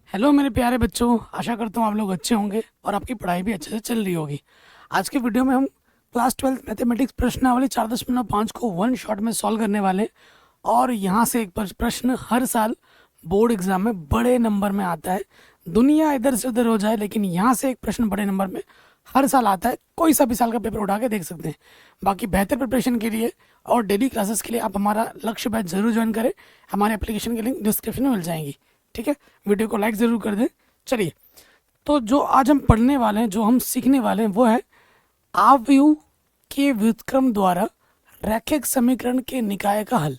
Hello मेरे प्यारे बच्चों, आशा करता हूँ आप लोग अच्छे होंगे और आपकी पढ़ाई भी अच्छे से चल रही होगी। आज के वीडियो में हम क्लास 12 मैथमेटिक्स प्रश्नावली 4.5 को वन शॉट में सॉल्व करने वाले हैं। और यहाँ से एक प्रश्न हर साल बोर्ड एग्जाम में बड़े नंबर में आता है। दुनिया इधर से उधर हो जाए, लेकिन यहाँ से एक प्रश्न बड़े नंबर में हर साल आता है। कोई सा भी साल का पेपर उठा के देख सकते हैं। बाकी बेहतर प्रिपरेशन के लिए और डेली क्लासेस के लिए आप हमारा लक्ष्य बैच जरूर ज्वाइन करें। हमारे एप्लीकेशन की लिंक डिस्क्रिप्शन में मिल जाएंगी। ठीक है, वीडियो को लाइक ज़रूर कर दें। चलिए, तो जो आज हम पढ़ने वाले हैं, जो हम सीखने वाले हैं, वो है आव्यूह के व्युत्क्रम द्वारा रैखिक समीकरण के निकाय का हल।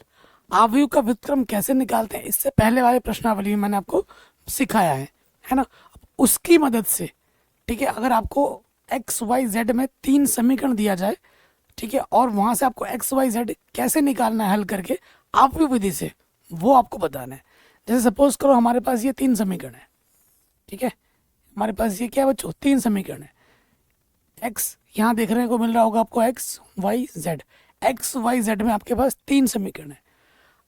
आव्यूह का व्युत्क्रम कैसे निकालते हैं, इससे पहले वाले प्रश्नावली में मैंने आपको सिखाया है ना। उसकी मदद से, ठीक है, अगर आपको एक्स वाई जेड में 3 समीकरण दिया जाए, ठीक है, और वहां से आपको एक्स वाई जेड कैसे निकालना है हल करके आव्यूह विधि से, वो आपको बताना है। जैसे सपोज करो हमारे पास ये 3 समीकरण है। ठीक है, हमारे पास ये क्या है बच्चों, 3 समीकरण है। एक्स यहाँ देखने को मिल रहा होगा आपको, X Y Z. X Y Z में आपके पास 3 समीकरण है।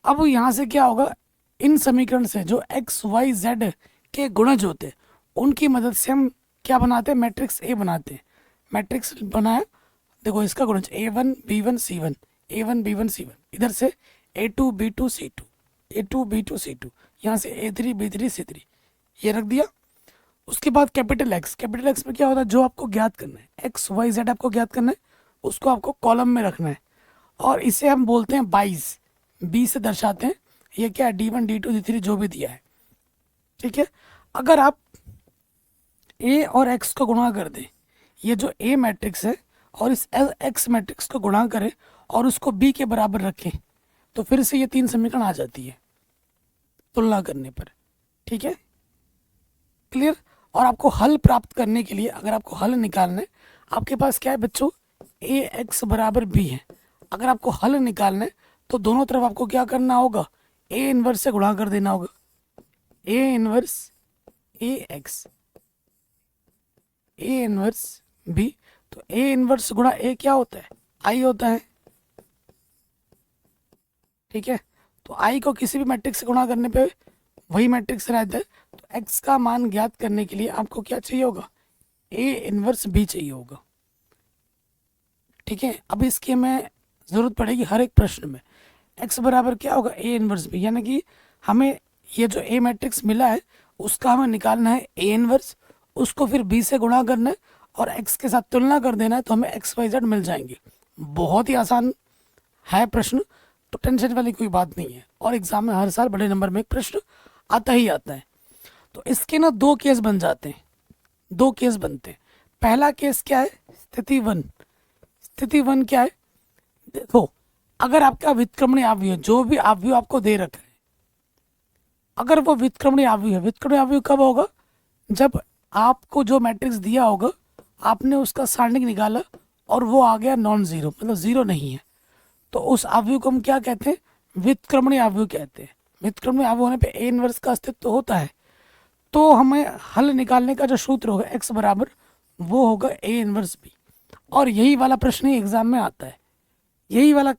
अब यहाँ से क्या होगा, इन समीकरण से जो एक्स वाई जेड के गुणज होते हैं, उनकी मदद से हम क्या बनाते हैं, मैट्रिक्स ए बनाते हैं। मैट्रिक्स बनाया, देखो इसका गुणज A1 B1 C1, A1 B1 C1, इधर से A2 B2 C2, A2 B2 C2, यहाँ से A3 B3 C3, ये रख दिया। उसके बाद कैपिटल एक्स में क्या होता है, जो आपको ज्ञात करना है, एक्स वाई जेड आपको ज्ञात करना है, उसको आपको कॉलम में रखना है। और इसे हम बोलते हैं 22, बी से दर्शाते हैं। ये क्या है, D1 D2 D3 जो भी दिया है। ठीक है, अगर आप ए और एक्स को गुणा कर दें, ये जो ए मैट्रिक्स है और इस एक्स मैट्रिक्स को गुणा करें और उसको बी के बराबर रखें, तो फिर से ये 3 समीकरण आ जाती है तुलना करने पर। ठीक है, क्लियर। और आपको हल प्राप्त करने के लिए, अगर आपको हल निकालना है, आपके पास क्या है बच्चों, ए एक्स बराबर बी है। अगर आपको हल निकालना है तो दोनों तरफ आपको क्या करना होगा, ए इनवर्स से गुणा कर देना होगा। A inverse A X, A inverse B, तो ए इनवर्स गुणा ए क्या होता है, आई होता है। ठीक है, तो आई को किसी भी मैट्रिक्स से गुणा करने पे वही मैट्रिक्स रहता है। तो एक्स का मान ज्ञात करने के लिए आपको क्या चाहिए होगा, ए इनवर्स बी चाहिए होगा। ठीक है, अब इसकी हमें ज़रूरत पड़ेगी हर एक प्रश्न में। एक्स बराबर क्या होगा, ए इनवर्स बी, यानी कि हमें ये जो ए मैट्रिक्स मिला है उसका हमें निकालना है ए इनवर्स, उसको फिर बी से गुणा करना है और एक्स के साथ तुलना कर देना है, तो हमें एक्स वाई जेड मिल जाएंगे। बहुत ही आसान है प्रश्न, तो टेंशन वाली कोई बात नहीं है। और एग्जाम में हर साल बड़े नंबर में एक प्रश्न आता ही आता है। तो इसके ना 2 केस बन जाते हैं, 2 केस बनते हैं। पहला केस क्या है, स्थिति 1। स्थिति 1 क्या है, देखो, अगर आपका व्युत्क्रमणीय आव्यूह, जो भी आव्यूह आपको दे रखा है, अगर वो व्युत्क्रमणीय आव्यूह है, व्युत्क्रमणीय आव्यूह कब होगा, जब आपको जो मैट्रिक्स दिया होगा आपने उसका सारणिक निकाला और वो आ गया नॉन जीरो, मतलब जीरो नहीं है, तो उस आव्यूह को हम क्या कहते हैं, व्युत्क्रमणीय आव्यूह कहते हैं। व्युत्क्रमणीय आव्यूह होने पे ए इनवर्स का अस्तित्व होता है। तो हमें हल निकालने का जो सूत्र होगा एक्स बराबर, वो होगा ए इनवर्स बी। और यही वाला प्रश्न ही एग्जाम में आता है। यही वाला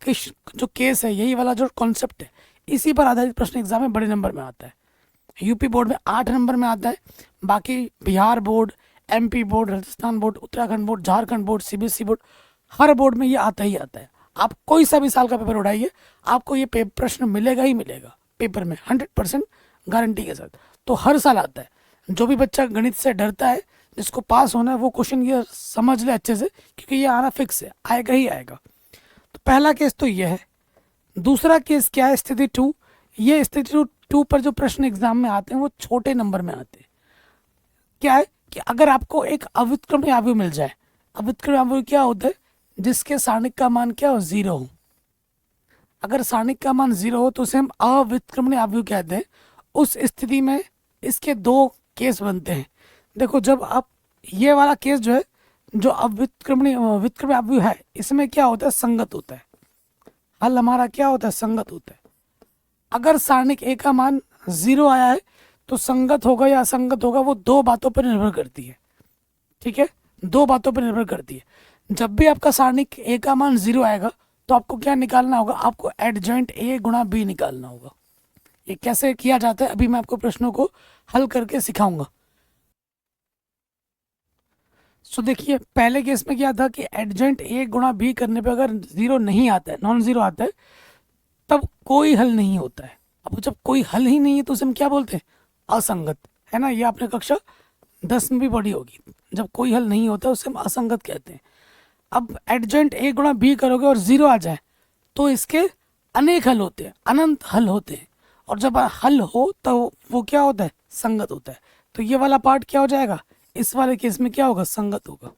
जो केस है, यही वाला जो कॉन्सेप्ट है, इसी पर आधारित प्रश्न एग्जाम में बड़े नंबर में आता है। यूपी बोर्ड में 8 नंबर में आता है, बाकी Bihar board, MP board, Rajasthan board, Uttarakhand board, Jharkhand board, CBSE board, हर बोर्ड में ये आता ही आता है। आप कोई सा भी साल का पेपर उठाइए, आपको ये प्रश्न मिलेगा ही मिलेगा पेपर में, 100% गारंटी के साथ। तो हर साल आता है। जो भी बच्चा गणित से डरता है, जिसको पास होना है, वो क्वेश्चन ये समझ ले अच्छे से, क्योंकि ये आना फिक्स है, आएगा ही आएगा। तो पहला केस तो ये है। दूसरा केस क्या है, स्थिति 2। ये स्थिति 2 पर जो प्रश्न एग्जाम में आते हैं वो छोटे नंबर में आते हैं। क्या है कि अगर आपको एक अव्युत्क्रमणीय आव्यूह मिल जाए, अव्युत्क्रमणीय आव्यूह क्या होता है, जिसके सारणिक का मान क्या हो, 0 हो। अगर सारणिक का मान 0 हो तो उसे हम अव्युत्क्रमणीय आव्यूह कहते हैं। उस स्थिति में इसके 2 केस बनते हैं। देखो, जब आप ये वाला केस जो है, जो अव्युत्क्रमणीय व्युत्क्रमणीय आव्यूह है, इसमें क्या होता है, संगत होता है। हल हमारा क्या होता है, संगत होता है। अगर सारणिक ए का मान 0 आया है तो संगत होगा या असंगत होगा, वो 2 बातों पर निर्भर करती है। ठीक है, 2 बातों पर निर्भर करती है। जब भी आपका सारणिक ए का मान 0 आएगा तो आपको क्या निकालना होगा, आपको एडजॉइंट ए गुणा बी निकालना होगा। ये कैसे किया जाता है अभी मैं आपको प्रश्नों को हल करके सिखाऊंगा। सो देखिए पहले केस में क्या था कि एडजेंट ए गुणा बी करने पे अगर जीरो नहीं आता है, नॉन जीरो आता है, तब कोई हल नहीं होता है। अब जब कोई हल ही नहीं है तो उसे हम क्या बोलते हैं? असंगत, है ना? ये आपने कक्षा 10 में भी पढ़ी होगी। जब कोई हल नहीं होता उसे हम असंगत कहते हैं। अब एडजेंट ए गुणा बी करोगे और जीरो आ जाए तो इसके अनेक हल होते हैं, अनंत हल होते हैं। और जब हल हो तो वो क्या होता है? संगत होता है। तो ये वाला पार्ट क्या हो जाएगा? इस वाले केस में क्या होगा? संगत होगा।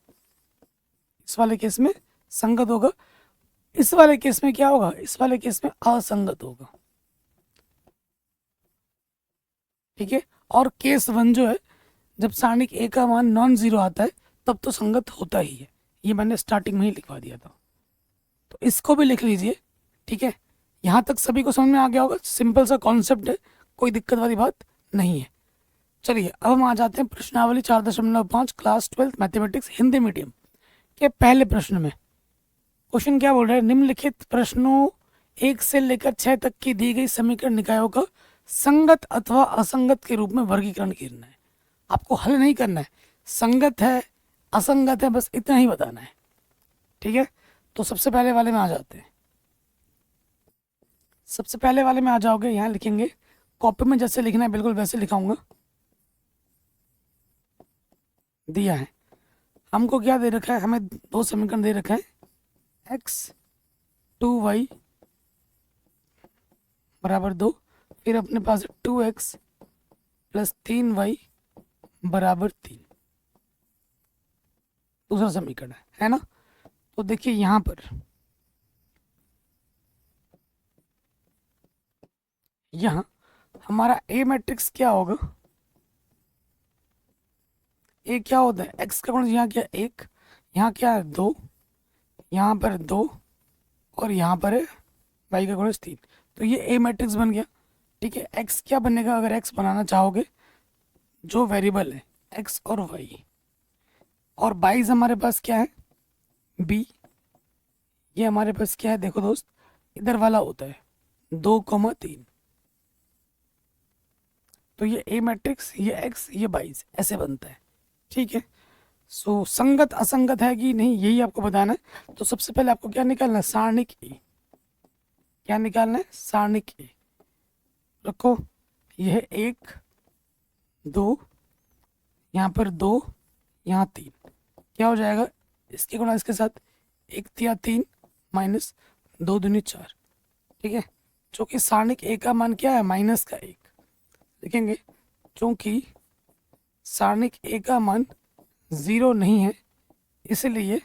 इस वाले केस में संगत होगा। इस वाले केस में क्या होगा? इस वाले केस में असंगत होगा। ठीक है। और केस वन जो है, जब सारणिक ए का मान नॉन जीरो आता है तब तो संगत होता ही है। ये मैंने स्टार्टिंग में ही लिखवा दिया था, तो इसको भी लिख लीजिए। ठीक है, यहाँ तक सभी को समझ में आ गया होगा। सिंपल सा कॉन्सेप्ट है, कोई दिक्कत वाली बात नहीं है। चलिए अब हम आ जाते हैं प्रश्नावली 4.5 क्लास 12 मैथमेटिक्स हिंदी मीडियम के पहले प्रश्न में। क्वेश्चन क्या बोल रहा है? निम्नलिखित प्रश्नों 1 से लेकर 6 तक की दी गई समीकरण निकायों का संगत अथवा असंगत के रूप में वर्गीकरण करना है। आपको हल नहीं करना है, संगत है असंगत है बस इतना ही बताना है। ठीक है, तो सबसे पहले वाले में आ जाते हैं। सबसे पहले वाले में आ जाओगे, यहाँ लिखेंगे, कॉपी में जैसे लिखना है बिल्कुल वैसे लिखाऊंगा। दिया है हमको, क्या दे रखा है? हमें दो समीकरण दे रखा है, x 2y बराबर 2, फिर अपने पास 2x प्लस 3y बराबर 3, दूसरा समीकरण है ना? तो देखिए यहाँ पर यहाँ हमारा ए मैट्रिक्स क्या होगा? ए क्या होता है? एक्स का गुणज यहाँ क्या? 1, यहाँ क्या है? 2, यहाँ पर 2, और यहाँ पर है वाई का गुणज 3। तो ये ए मैट्रिक्स बन गया। ठीक है, एक्स क्या बनेगा? अगर एक्स बनाना चाहोगे, जो वेरिएबल है एक्स और वाई, और बाईस हमारे पास क्या है? बी। ये हमारे पास क्या है? देखो दोस्त, इधर वाला होता है 2,3। तो ये ए मैट्रिक्स, ये एक्स, ये 22 ऐसे बनता है। ठीक है, सो संगत असंगत है कि नहीं यही आपको बताना है। तो सबसे पहले आपको क्या निकालना है? सारणिक ए। क्या निकालना है? सारणिक ए। रखो, यह 1 2, यहाँ पर 2, यहाँ 3, क्या हो जाएगा? इसके गुणा इसके साथ 1 तिया 3 माइनस 2 दूनी 4। ठीक है, चूंकि सारणिक ए का मान क्या है? -1 लिखेंगे। चूंकि सारणिक ए का मान 0 नहीं है, इसलिए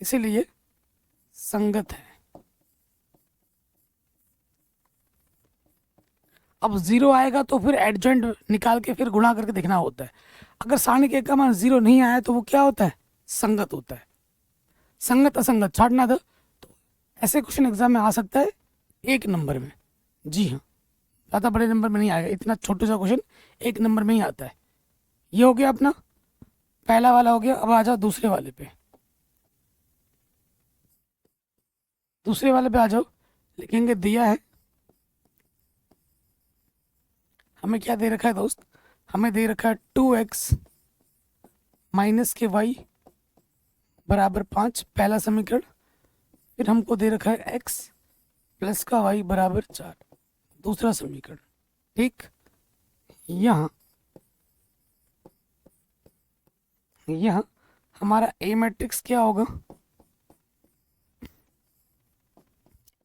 इसलिए संगत है। अब 0 आएगा तो फिर एडजेंट निकाल के फिर गुणा करके देखना होता है। अगर सारणिक ए का मान 0 नहीं आया तो वो क्या होता है? संगत होता है। संगत असंगत छाड़ना था, तो ऐसे क्वेश्चन एग्जाम में आ सकता है 1 नंबर में। जी हाँ, ज़्यादा बड़े नंबर में नहीं आएगा, इतना छोटा सा क्वेश्चन 1 नंबर में ही आता है। ये हो गया अपना पहला वाला हो गया। अब आ जाओ दूसरे वाले पे। दूसरे वाले पे आ जाओ, लिखेंगे दिया है, हमें क्या दे रखा है दोस्त? हमें दे रखा है 2x माइनस के y बराबर 5, पहला समीकरण। फिर हमको दे रखा है x प्लस का y बराबर 4, दूसरा समीकरण। ठीक, यहाँ यहाँ हमारा ए मैट्रिक्स क्या होगा?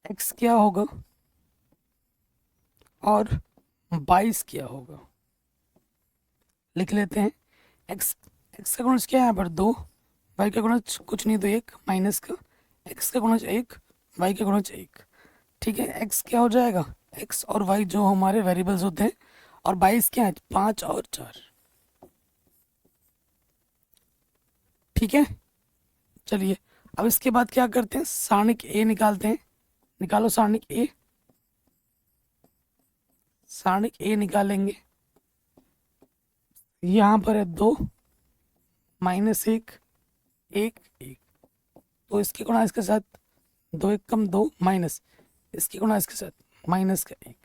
x क्या होगा और 22 क्या होगा? लिख लेते हैं। x का गुणज क्या है यहाँ पर? 2, y का गुणज कुछ नहीं तो 1 माइनस का x का गुणज 1, y का गुणज 1। ठीक है, x क्या हो जाएगा? x और y जो हमारे वेरिएबल्स होते हैं, और 22 क्या है? 5 और 4। ठीक है, चलिए अब इसके बाद क्या करते हैं? सारणिक ए निकालते हैं। निकालो सारणिक ए। सारणिक ए निकालेंगे, यहाँ पर है 2 -1 1 1, तो इसके गुणा इसके साथ 2 1 कम 2 माइनस इसके गुणा इसके साथ माइनस का 1।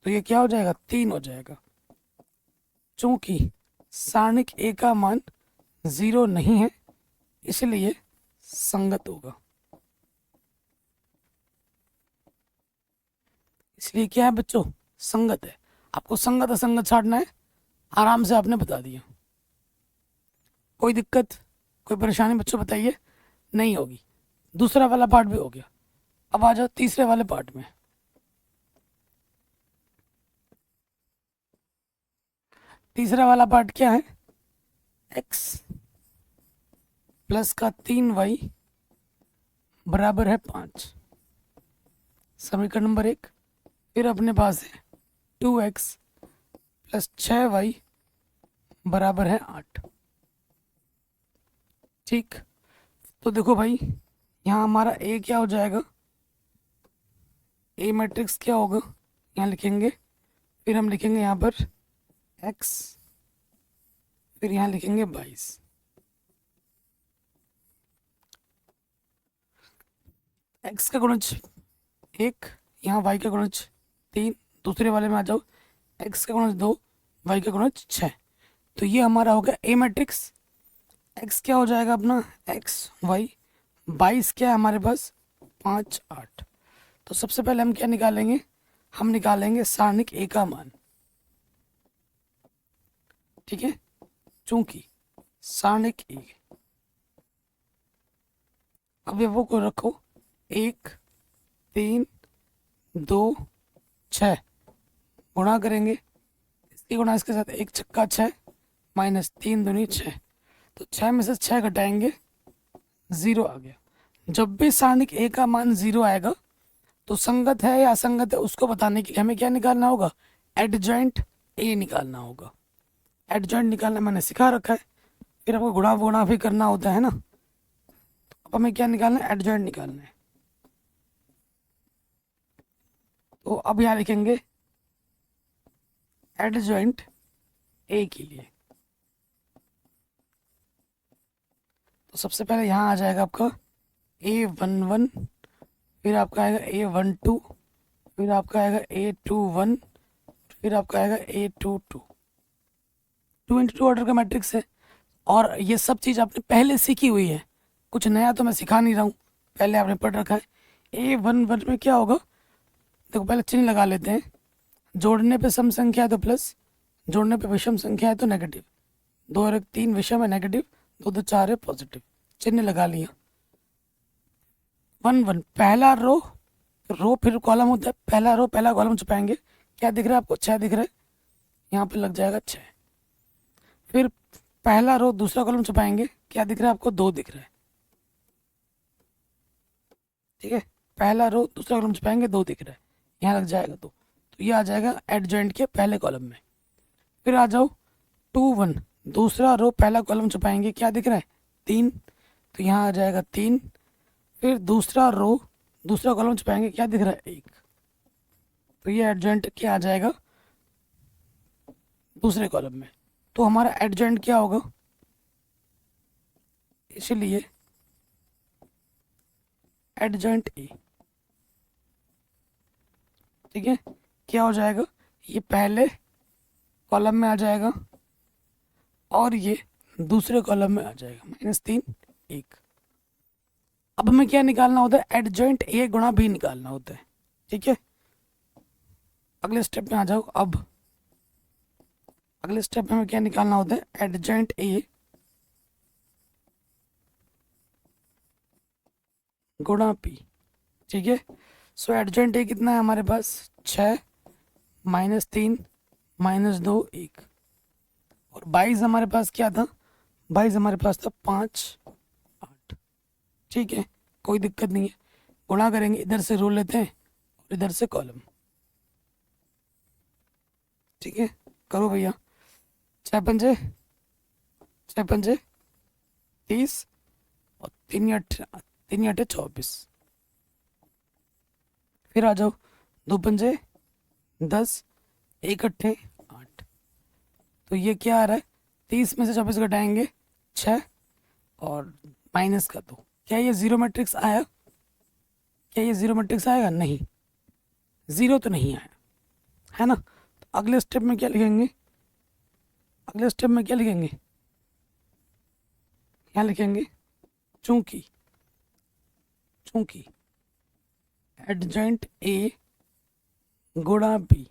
तो ये क्या हो जाएगा, 3 हो जाएगा। चूंकि सारणिक ए का मान 0 नहीं है इसलिए संगत होगा। इसलिए क्या है बच्चों, संगत है। आपको संगत असंगत छाटना है, आराम से आपने बता दिया। कोई दिक्कत, कोई परेशानी बच्चों बताइए, नहीं होगी। दूसरा वाला पार्ट भी हो गया। अब आ जाओ तीसरे वाले पार्ट में। तीसरा वाला पार्ट क्या है, x प्लस का 3y बराबर है 5, समीकरण नंबर 1। फिर अपने पास है 2x प्लस 6y बराबर है 8। ठीक, तो देखो भाई, यहाँ हमारा a क्या हो जाएगा, a मैट्रिक्स क्या होगा, यहाँ लिखेंगे। फिर हम लिखेंगे यहाँ पर x, फिर यहाँ लिखेंगे 22। x का गुणज 1, यहाँ y का गुणज 3। दूसरे वाले में आ जाओ, x का गुणज 2, y का गुणज 6। तो ये हमारा होगा a मैट्रिक्स। x क्या हो जाएगा अपना, x y, 22 क्या है हमारे पास, 5 8। तो सबसे पहले हम क्या निकालेंगे, हम निकालेंगे सारणिक a का मान। ठीक है, चूंकि सारणिक a, अवयवों को रखो 1 3 2 6, गुणा करेंगे, इसकी गुणा इसके साथ 1 छक्का 6 माइनस 3 दूनी 6। तो 6 में से 6 घटाएंगे, 0 आ गया। जब भी सारणिक a का मान 0 आएगा तो संगत है या असंगत है उसको बताने के लिए हमें क्या निकालना होगा, एडजॉइंट a निकालना होगा। एडजॉइंट निकालना मैंने सिखा रखा है, फिर आपको गुणा वुणा भी करना होता है ना। तो अब हमें क्या निकालना है, एडजॉइंट निकालना है। तो अब यहाँ लिखेंगे एडजॉइंट a के लिए। तो सबसे पहले यहाँ आ जाएगा आपका A11, फिर आपका आएगा A12, फिर आपका आएगा A21, फिर आपका आएगा A22। 2 × 2 ऑर्डर का मैट्रिक्स है और ये सब चीज़ आपने पहले सीखी हुई है, कुछ नया तो मैं सिखा नहीं रहा हूँ, पहले आपने पढ़ रखा है। A11 में क्या होगा, देखो पहले चिन्ह लगा लेते हैं। जोड़ने पे सम संख्या है तो प्लस, जोड़ने पे विषम संख्या है तो नेगेटिव। 2 और 1 3 विषम है नेगेटिव, 2 2 4 है पॉजिटिव। चिन्ह लगा लिया। 1 1 पहला रो फिर कॉलम होता है, पहला रो पहला कॉलम छुपाएंगे। क्या दिख रहा है आपको, 6 दिख रहा है, यहाँ पे लग जाएगा 6। फिर पहला रो दूसरा कॉलम छुपाएंगे, क्या दिख रहा है आपको, 2 दिख रहा है। ठीक है, पहला रो दूसरा कॉलम छुपाएंगे, 2 दिख रहा है, यहाँ लग जाएगा 2। तो ये आ जाएगा एडजॉइंट के पहले कॉलम में। फिर आ जाओ 2 1, दूसरा रो पहला कॉलम छुपाएंगे, क्या दिख रहा है, 3, तो यहाँ आ जाएगा 3। फिर दूसरा रो दूसरा कॉलम छुपाएंगे, क्या दिख रहा है, 1, तो ये एडजॉइंट क्या आ जाएगा, दूसरे कॉलम में। तो हमारा एडजॉइंट क्या होगा, इसलिए एडजॉइंट ए। ठीक है, क्या हो जाएगा, ये पहले कॉलम में आ जाएगा और ये दूसरे कॉलम में आ जाएगा, -3 1। अब हमें क्या निकालना होता है, एडजॉइंट ए गुणा बी निकालना होता है। ठीक है, अगले स्टेप में आ जाओ। अब अगले स्टेप में हमें क्या निकालना होता है, एडजॉइंट ए गुणा पी। ठीक है, सो एडजॉइंट ए कितना है हमारे पास, 6 -3 -2 1, और 22 हमारे पास क्या था, 22 हमारे पास था 5 8। ठीक है, कोई दिक्कत नहीं है, गुणा करेंगे, इधर से रो लेते हैं और इधर से कॉलम। ठीक है, करो भैया, 6 पंजे 30 और 3 8 24। फिर आ जाओ, 2 पंजे 10, 1 8 8। तो ये क्या आ रहा है, 30 में से 24 घटाएंगे 6 और माइनस का 2। क्या ये जीरो मैट्रिक्स आया, क्या ये जीरो मैट्रिक्स आएगा, नहीं, जीरो तो नहीं आया है ना। तो अगले स्टेप में क्या लिखेंगे, अगले स्टेप में क्या लिखेंगे, क्या लिखेंगे, चूंकि चूंकि एडजेंट ए गुणा बी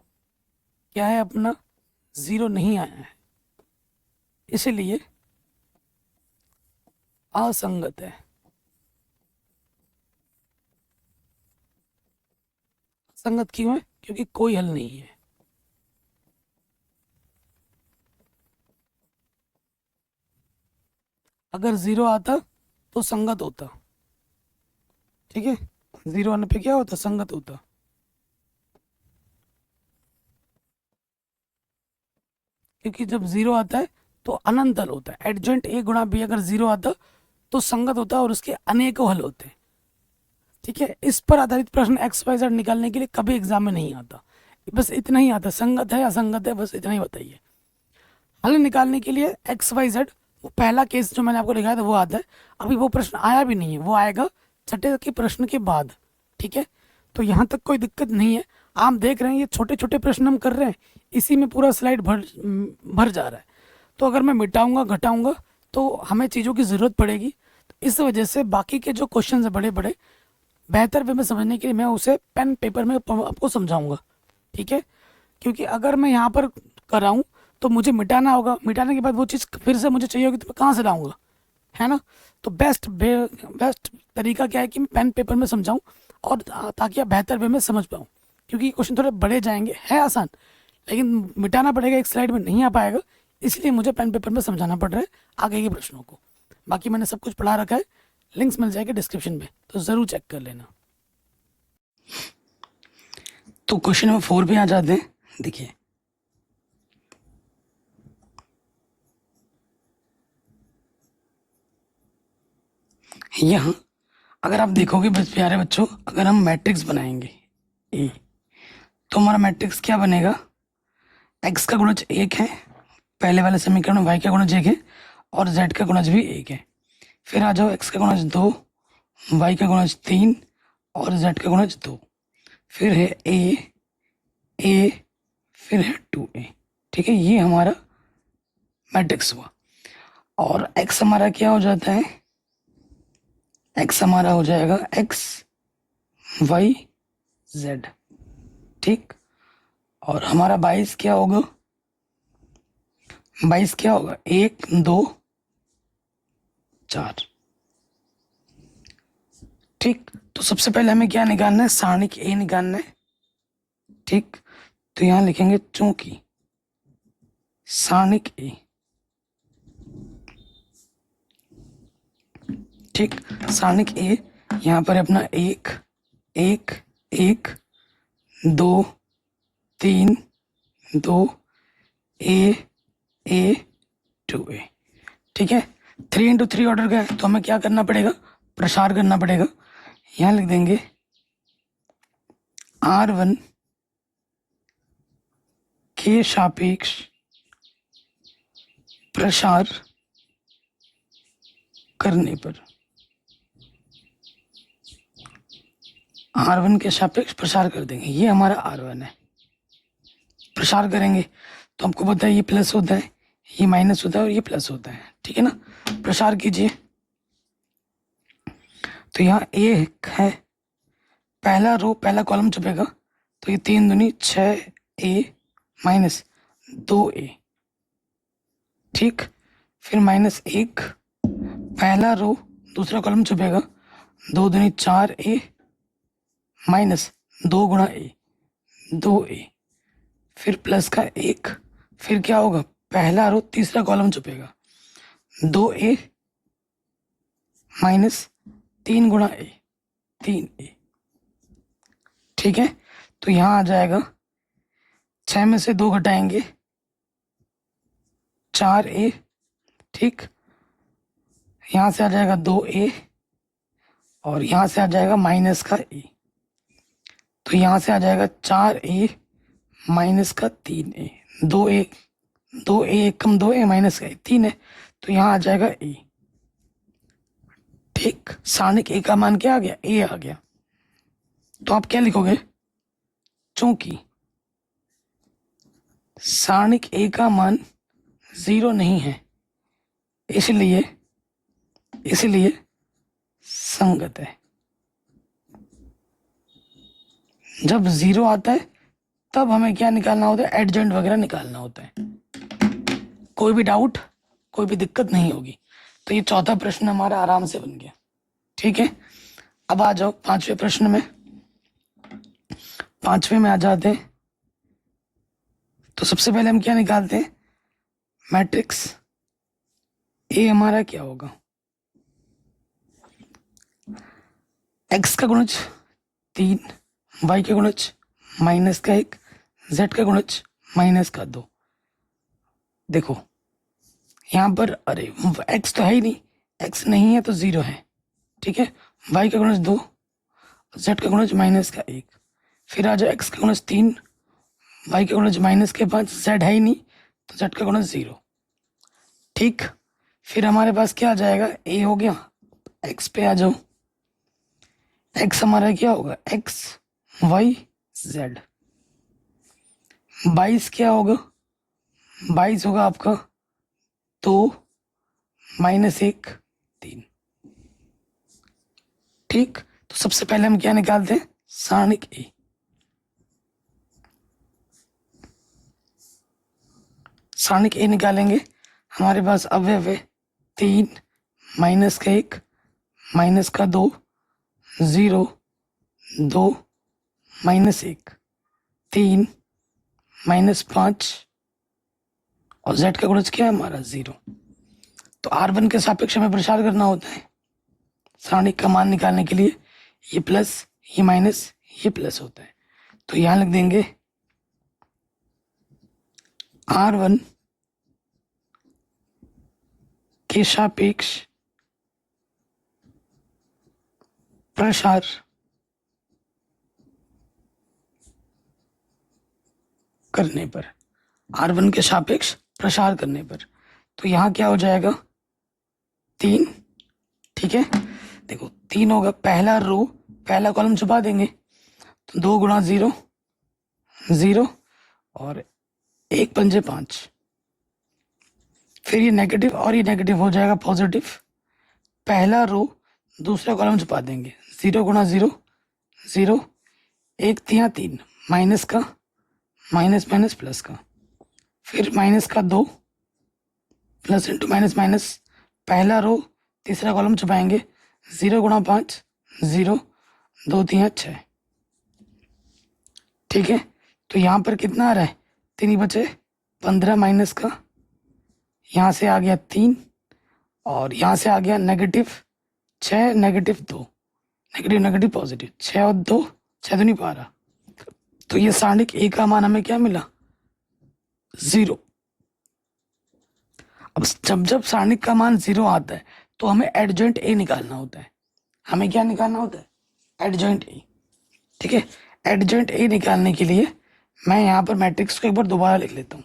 क्या है अपना, 0 नहीं आया है, इसलिए असंगत है। संगत क्यों है, क्योंकि कोई हल नहीं है। अगर 0 आता तो संगत होता, ठीक है, 0 आने पे क्या होता, संगत होता। क्योंकि जब 0 आता है तो अनंत हल होता है। एडजेंट ए गुणा बी अगर 0 आता तो संगत होता है और उसके अनेकों हल होते हैं, ठीक है। इस पर आधारित प्रश्न एक्स वाई जेड निकालने के लिए कभी एग्जाम में नहीं आता, बस इतना ही आता, संगत है असंगत है, बस इतना ही बताइए। हल निकालने के लिए एक्स वाई जेड, वो पहला केस जो मैंने आपको दिखाया था वो आता है। अभी वो प्रश्न आया भी नहीं है, वो आएगा छठे के प्रश्न के बाद, ठीक है। तो यहाँ तक कोई दिक्कत नहीं है। आप देख रहे हैं ये छोटे छोटे प्रश्न हम कर रहे हैं, इसी में पूरा स्लाइड भर भर जा रहा है। तो अगर मैं मिटाऊंगा घटाऊंगा तो हमें चीज़ों की ज़रूरत पड़ेगी। तो इस वजह से बाकी के जो क्वेश्चन है बड़े बड़े, बेहतर वे में समझने के लिए मैं उसे पेन पेपर में आपको समझाऊंगा, ठीक है। क्योंकि अगर मैं यहाँ पर कराऊँ तो मुझे मिटाना होगा, मिटाने के बाद वो चीज़ फिर से मुझे चाहिए होगी तो मैं कहाँ से लाऊंगा, है ना। तो बेस्ट तरीका क्या है कि मैं पेन पेपर में समझाऊँ, और ताकि आप बेहतर वे में समझ पाऊँ। क्योंकि क्वेश्चन थोड़े बड़े जाएंगे, है आसान, लेकिन मिटाना पड़ेगा, एक स्लाइड में नहीं आ पाएगा, इसलिए मुझे पेन पेपर में समझाना पड़ रहा है आगे के प्रश्नों को। बाकी मैंने सब कुछ पढ़ा रखा है, लिंक्स मिल जाएंगे डिस्क्रिप्शन में, तो ज़रूर चेक कर लेना। तो क्वेश्चन नंबर 4 पे आ जाते हैं। देखिए यहाँ अगर आप देखोगे बस प्यारे बच्चों, अगर हम मैट्रिक्स बनाएंगे ए, तो हमारा मैट्रिक्स क्या बनेगा, एक्स का गुणज 1 है, पहले वाले समीकरण में वाई का गुणज 1 है और जेड का गुणज भी 1 है। फिर आ जाओ एक्स का गुणज 2, वाई का गुणज 3 और जेड का गुणज 2। फिर है ए, फिर है 2a, ठीक है। ये हमारा मैट्रिक्स हुआ। और एक्स हमारा क्या हो जाता है, एक्स हमारा हो जाएगा एक्स वाई जेड, ठीक। और हमारा 22 क्या होगा, 22 क्या होगा, 1 2 4, ठीक। तो सबसे पहले हमें क्या निकालना है, सारणिक ए निकालना है, ठीक। तो यहां लिखेंगे चूंकि सारणिक ए, ठीक। सारणिक ए यहाँ पर अपना 1 1 1 2 3 2 ए 2a, ठीक है। 3 इंटू 3 ऑर्डर का है तो हमें क्या करना पड़ेगा, प्रसार करना पड़ेगा। यहाँ लिख देंगे R1 के सापेक्ष प्रसार करने पर, R1 के सापेक्ष प्रसार कर देंगे, ये हमारा R1 है। प्रसार करेंगे तो हमको पता है ये प्लस होता है, ये माइनस होता है और ये प्लस होता है, ठीक है ना। प्रसार कीजिए तो यहाँ ए है, पहला रो पहला कॉलम छपेगा, तो ये 3 दूनी 6a माइनस 2a, ठीक। फिर -1 पहला रो दूसरा कॉलम छपेगा, 2 दूनी 4a माइनस 2 गुणा a 2a, फिर प्लस का 1, फिर क्या होगा, पहला रो तीसरा कॉलम छपेगा, 2a माइनस 3 गुणा a 3a, ठीक है। तो यहाँ आ जाएगा 6 में से 2 घटाएंगे 4a, ठीक। यहाँ से आ जाएगा 2a और यहाँ से आ जाएगा माइनस का a, तो यहाँ से आ जाएगा 4a माइनस का 3a, 2a 2a कम 2a माइनस का 3 है, तो यहाँ आ जाएगा a, ठीक। सारणिक ए का मान क्या आ गया, a आ गया। तो आप क्या लिखोगे, चूंकि सारणिक ए का मान 0 नहीं है, इसलिए संगत है। जब 0 आता है तब हमें क्या निकालना होता है, एडजेंट वगैरह निकालना होता है। कोई भी डाउट, कोई भी दिक्कत नहीं होगी। तो ये चौथा प्रश्न हमारा आराम से बन गया। ठीक है, अब आ जाओ पांचवें प्रश्न में। पांचवें में आ जाते हैं। तो सबसे पहले हम क्या निकालते हैं, मैट्रिक्स ए हमारा क्या होगा, एक्स का गुणज 3, वाई का गुणज -1, जेड का गुणज -2। देखो यहाँ पर, अरे एक्स तो है ही नहीं, एक्स नहीं है तो 0 है। ठीक है, वाई का गुणज 2, जेड का गुणज -1। फिर आ जाए एक्स का गुणज 3, वाई का गुणज -5, जेड है ही नहीं तो जेड का गुणज 0। ठीक, फिर हमारे पास क्या आ जाएगा, ए हो गया। एक्स पे आ जाओ, एक्स हमारा क्या होगा, एक्स वाई जेड। 22 क्या होगा, 22 होगा आपका 2 -1 3। ठीक, तो सबसे पहले हम क्या निकालते हैं, सारणिक ए। सारणिक ए निकालेंगे, हमारे पास अवयव है 3 -1 -2 0 2 -1 3 -5 और z का गुणज क्या है हमारा 0। तो r1 के सापेक्ष हमें प्रसार करना होता है। सारणिक का मान निकालने के लिए ये प्लस, ये माइनस, ये प्लस होता है। तो यहां लिख देंगे r1 के सापेक्ष प्रसार करने पर, r1 के सापेक्ष प्रसार करने पर, तो यहाँ क्या हो जाएगा 3। ठीक है, देखो 3 होगा, पहला रो पहला कॉलम छुपा देंगे, तो 2 गुणा 0 0 और 1 पंजे 5। फिर ये नेगेटिव और ये नेगेटिव हो जाएगा पॉजिटिव, पहला रो दूसरा कॉलम छुपा देंगे, 0 गुणा 0 0 1 3 3 माइनस का माइनस माइनस प्लस का, फिर माइनस का 2 प्लस इंटू माइनस माइनस, पहला रो तीसरा कॉलम छुपाएंगे, 0 गुणा 5 0 2 3 6। ठीक है, तो यहाँ पर कितना आ रहा है, 3 ही बचे, 15 माइनस का, यहाँ से आ गया 3 और यहाँ से आ गया -6 -2, नेगेटिव नेगेटिव पॉजिटिव, 6 और 2 6 तो नहीं पा रहा। तो ये सारणिक ए का मान हमें क्या मिला, 0। अब जब सारणिक का मान 0 आता है तो हमें एडजॉइंट ए निकालना होता है। हमें क्या निकालना होता है, एडजॉइंट ए। ठीक है, एडजॉइंट ए निकालने के लिए मैं यहाँ पर मैट्रिक्स को एक बार दोबारा लिख लेता हूँ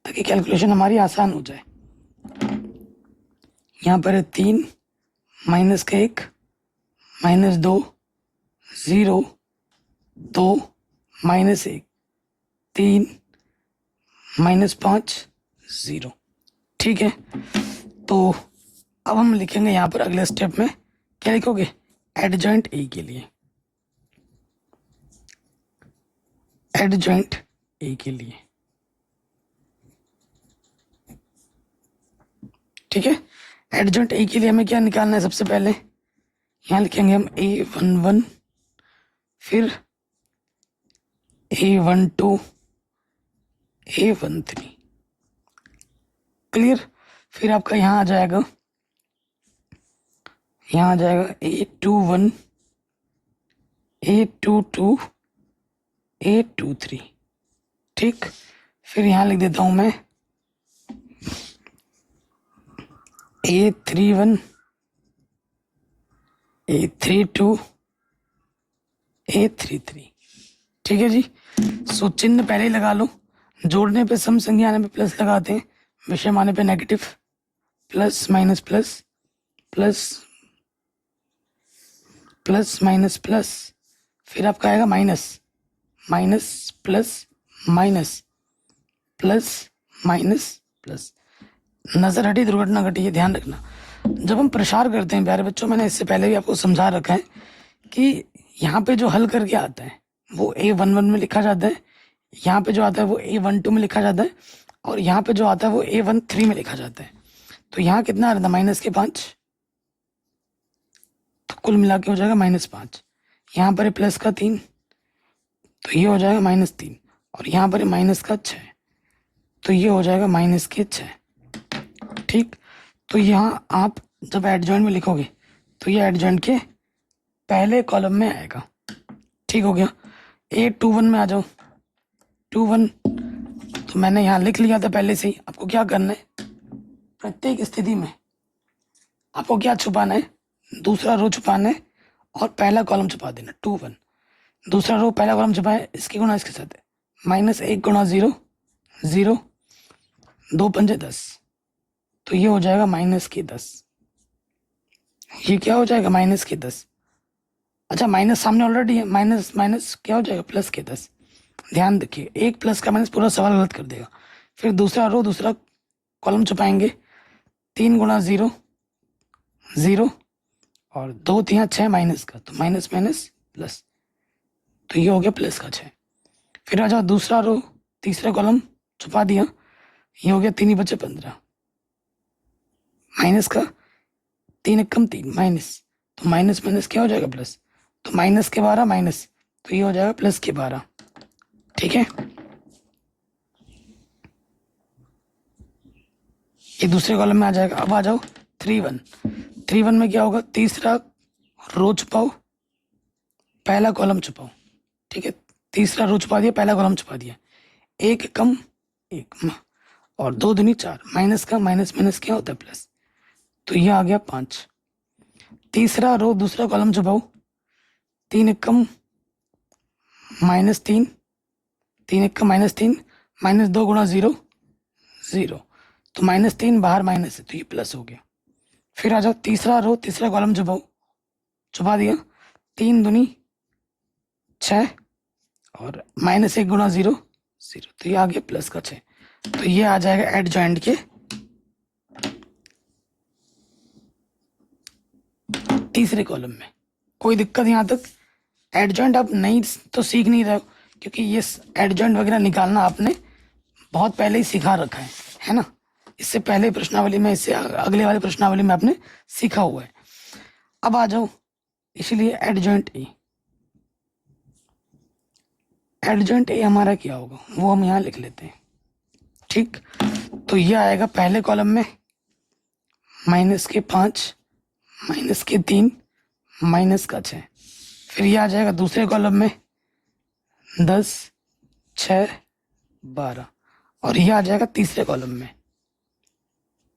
ताकि कैलकुलेशन हमारी आसान हो जाए। यहाँ पर है 3 -1 -2 0 2 -1 3 -5 0। ठीक है, तो अब हम लिखेंगे यहाँ पर अगले स्टेप में, क्या लिखोगे, एडजॉइंट ए के लिए, एडजॉइंट ए के लिए। ठीक है, एडजॉइंट ए के लिए हमें क्या निकालना है, सबसे पहले यहाँ लिखेंगे हम A11, फिर A12 A13। क्लियर, फिर आपका यहाँ आ जाएगा A21 A22 A23। ठीक, फिर यहाँ लिख देता हूँ मैं A31 A32 A33। ठीक है जी, सो चिन्ह पहले ही लगा लो, जोड़ने पे सम संख्या आने पे प्लस लगाते हैं, विषम आने पे negative, plus minus plus plus plus minus plus, फिर आपका आएगा minus minus plus minus, plus minus plus. नजर हटी दुर्घटना घटी, ये ध्यान रखना। जब हम प्रसार करते हैं प्यारे बच्चों, मैंने इससे पहले भी आपको समझा रखा है कि यहाँ पे जो हल करके आता है वो A11 में लिखा जाता है, यहाँ पे जो आता है वो A12 में लिखा जाता है, और यहाँ पे जो आता है वो A13 में लिखा जाता है। तो यहाँ कितना आ रहा था, -5, तो कुल मिला के हो जाएगा -5। यहाँ पर है प्लस का 3, तो ये हो जाएगा -3, और यहाँ पर है माइनस का 6, तो ये हो जाएगा -6। ठीक, तो यहाँ आप जब एडजॉइंट में लिखोगे तो ये एडजॉइंट के पहले कॉलम में आएगा। ठीक हो गया। A21 में आ जाओ, 21 तो मैंने यहाँ लिख लिया था पहले से ही। आपको क्या करना है, प्रत्येक स्थिति में आपको क्या छुपाना है, दूसरा रो छुपाना है और पहला कॉलम छुपा देना। 21 दूसरा रो पहला कॉलम छुपाए, इसकी गुणा इसके साथ है, -1 गुणा 0 0, 2 पंजे 10, तो ये हो जाएगा -10। ये क्या हो जाएगा, -10। अच्छा, माइनस सामने ऑलरेडी है, माइनस माइनस क्या हो जाएगा, +10। ध्यान रखिए, एक प्लस का माइनस पूरा सवाल गलत कर देगा। फिर दूसरा रो दूसरा कॉलम छुपाएंगे, 3 गुणा 0 0, और 2 3 6 माइनस का, तो माइनस माइनस प्लस, तो ये हो गया प्लस का 6। फिर आ जाओ दूसरा रो तीसरा कॉलम छुपा दिया, ये हो गया 3 बचे 15, माइनस का 3 कम 3 माइनस, तो माइनस माइनस क्या हो जाएगा प्लस, तो -12 माइनस, तो ये हो जाएगा +12। ठीक है, ये दूसरे कॉलम में आ जाएगा। अब आ जाओ 3 1 में क्या होगा, तीसरा रो छुपाओ पहला कॉलम छुपाओ। ठीक है, तीसरा रो छुपा दिया पहला कॉलम छुपा दिया, 1 कम 1 और 2 दूनी 4, माइनस का माइनस माइनस क्या होता है प्लस, तो ये आ गया 5। तीसरा रो दूसरा कॉलम छुपाओ, 3 कम -3, 3 कम -3, -2 गुणा 0 0, तो -3 बाहर माइनस है, तो ये प्लस हो गया। फिर आ जाओ तीसरा रो तीसरा कॉलम छुपाओ, छुपा दिया, 3 दूनी 6 और -1 गुणा 0 0, तो ये आ गया प्लस का 6। तो ये आ जाएगा एडजॉइंट के तीसरे कॉलम में। कोई दिक्कत यहाँ तक? एडजॉइंट आप नहीं तो सीख नहीं रहे हो, क्योंकि ये एडजॉइंट वगैरह निकालना आपने बहुत पहले ही सिखा रखा है ना। इससे पहले प्रश्नावली में, इससे अगले वाले प्रश्नावली में आपने सीखा हुआ है। अब आ जाओ, इसलिए एडजॉइंट ए, एडजॉइंट ए हमारा क्या होगा वो हम यहाँ लिख लेते हैं। ठीक, तो ये आएगा पहले कॉलम में -5 -3 -6, फिर ये आ जाएगा दूसरे कॉलम में 10 6 12, और ये आ जाएगा तीसरे कॉलम में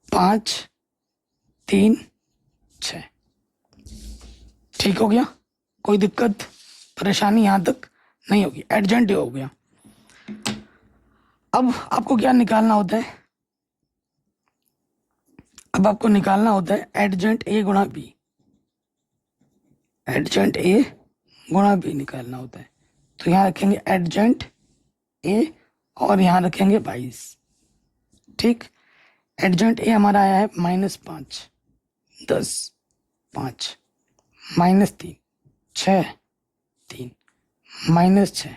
5 3 6। ठीक हो गया, कोई दिक्कत परेशानी यहाँ तक नहीं होगी, एडजॉइंट हो गया। अब आपको क्या निकालना होता है, अब आपको निकालना होता है एडजॉइंट ए गुणा बी, एडजॉइंट ए गुणा बी निकालना होता है। तो यहाँ रखेंगे एडजॉइंट ए और यहाँ रखेंगे 22। ठीक, एडजॉइंट ए हमारा आया है -5 10 5 -3 6 3 -6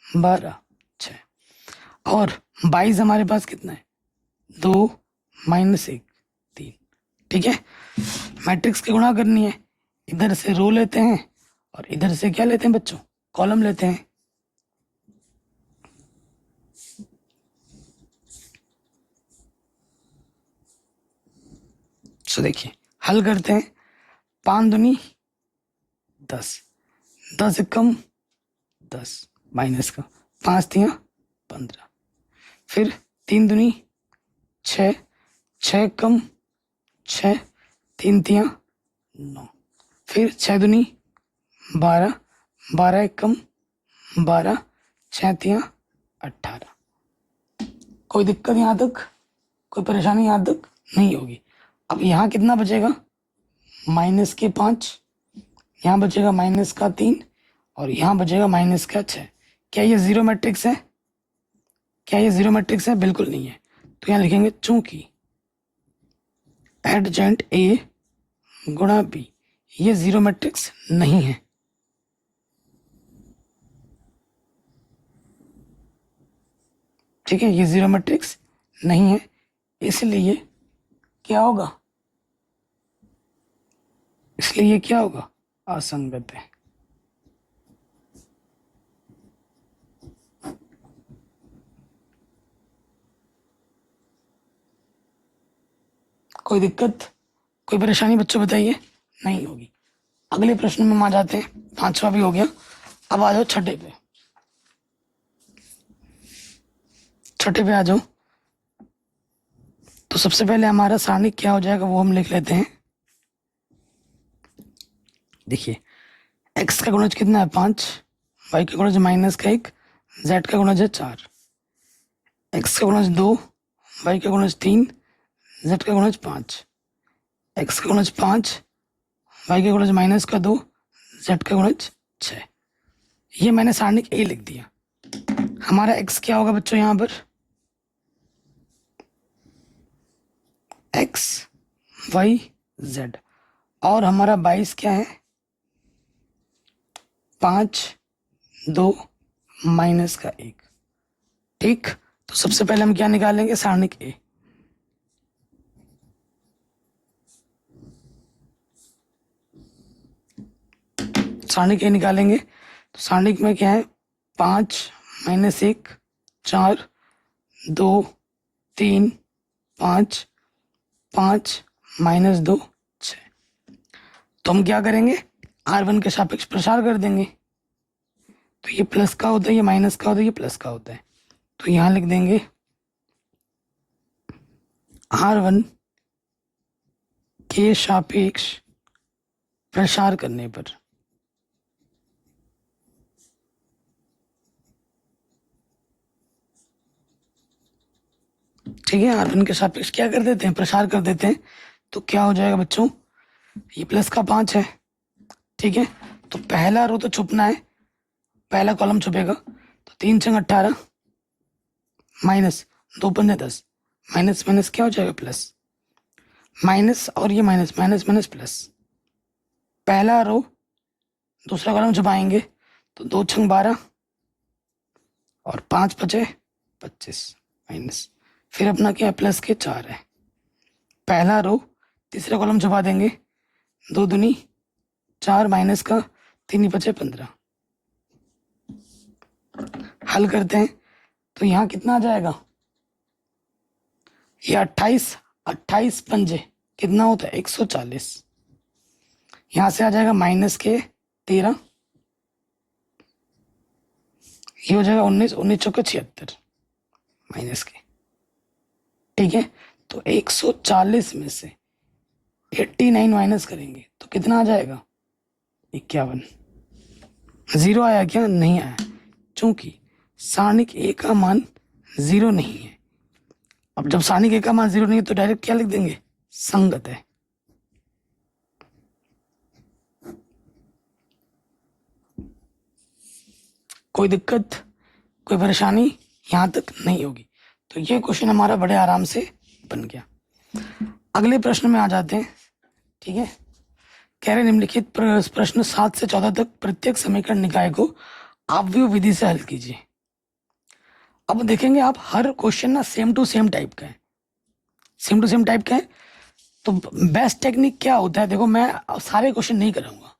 12 6, और 22 हमारे पास कितना है, 2 -1 3। ठीक है, मैट्रिक्स की गुणा करनी है, इधर से रो लेते हैं और इधर से क्या लेते हैं बच्चों, कॉलम लेते हैं। तो देखिए हल करते हैं, 5 दूनी 10, 10 कम 10 माइनस का, 5 3 15, फिर 3 दूनी 6 6 कम 6, 3 3 9, फिर 6 दूनी 12 12 कम 12, 6 3 18। कोई दिक्कत यहाँ तक, कोई परेशानी यहाँ तक नहीं होगी। अब यहाँ कितना बचेगा, -5, यहाँ बचेगा -3 और यहाँ बचेगा -6। क्या ये जीरो मैट्रिक्स है? क्या ये जीरो मैट्रिक्स है? बिल्कुल नहीं है। तो यहाँ लिखेंगे चूंकि एडजेंट ए गुणा बी ये जीरो मैट्रिक्स नहीं है। ठीक है, ये जीरो मैट्रिक्स नहीं है, इसलिए क्या होगा? इसलिए ये क्या होगा? असंगत है। कोई दिक्कत, कोई परेशानी बच्चों बताइए? नहीं होगी। अगले प्रश्न में हम आ जाते हैं, 5वां भी हो गया। अब आ जाओ छठे पे। छठे पे आ जाओ। तो सबसे पहले हमारा सारणिक क्या हो जाएगा वो हम लिख लेते हैं। देखिए, x का गुणज कितना है? 5, y का गुणज -1, z का गुणज है 4, x का गुणज 2, y का गुणज 3, z का गुणज 5, x का गुणज 5, y का गुणज -2, z का गुणज 6। ये मैंने सारणिक ए लिख दिया। हमारा x क्या होगा बच्चों? यहाँ पर x y z, और हमारा 22 क्या है? 5, 2, -1। ठीक, तो सबसे पहले हम क्या निकालेंगे? सारणिक ए। सारणिक ए निकालेंगे तो सारणिक में क्या है? 5 -1 4, 2 3 5, 5 -2 6। तो हम क्या करेंगे? R1 के सापेक्ष प्रसार कर देंगे। तो ये प्लस का होता है, ये माइनस का होता है, ये प्लस का होता है। तो यहाँ लिख देंगे R1 के सापेक्ष प्रसार करने पर ठीक है, R1 के सापेक्ष क्या कर देते हैं? प्रसार कर देते हैं। तो क्या हो जाएगा बच्चों? ये प्लस का 5 है। ठीक है, तो पहला रो तो छुपना है, पहला कॉलम छुपेगा। तो 3 छंग 18 माइनस 2 पंजे 10, माइनस माइनस क्या हो जाएगा? प्लस। माइनस और ये माइनस, माइनस माइनस प्लस। पहला रो दूसरा कॉलम छुपाएंगे तो 2 छंग 12 और 5 बचे 25 माइनस, फिर अपना क्या है? प्लस के 4 है। पहला रो तीसरा कॉलम छुपा देंगे, 2 दूनी 4 माइनस का 3 ही बचे 15। हल करते हैं तो यहाँ कितना आ जाएगा? ये 28 पंजे कितना होता है? 140। यहाँ से आ जाएगा माइनस के 13, ये हो जाएगा 19, 19 चौके 76 माइनस के। ठीक है, तो 140 में से 89 माइनस करेंगे तो कितना आ जाएगा? 51। जीरो आया क्या? नहीं आया, क्योंकि सारणिक ए का मान 0 नहीं है। अब जब सारणिक ए का मान 0 नहीं है तो डायरेक्ट क्या लिख देंगे? संगत है। कोई दिक्कत, कोई परेशानी यहां तक नहीं होगी। तो ये क्वेश्चन हमारा बड़े आराम से बन गया। अगले प्रश्न में आ जाते हैं। ठीक है, कह रहे निम्नलिखित प्रश्न 7 से 14 तक प्रत्येक समीकरण निकाय को आव्यूह विधि से हल कीजिए। अब देखेंगे आप, हर क्वेश्चन ना सेम टू सेम टाइप का है, सेम टू सेम टाइप का है। तो बेस्ट टेक्निक क्या होता है? देखो, मैं सारे क्वेश्चन नहीं कराऊंगा,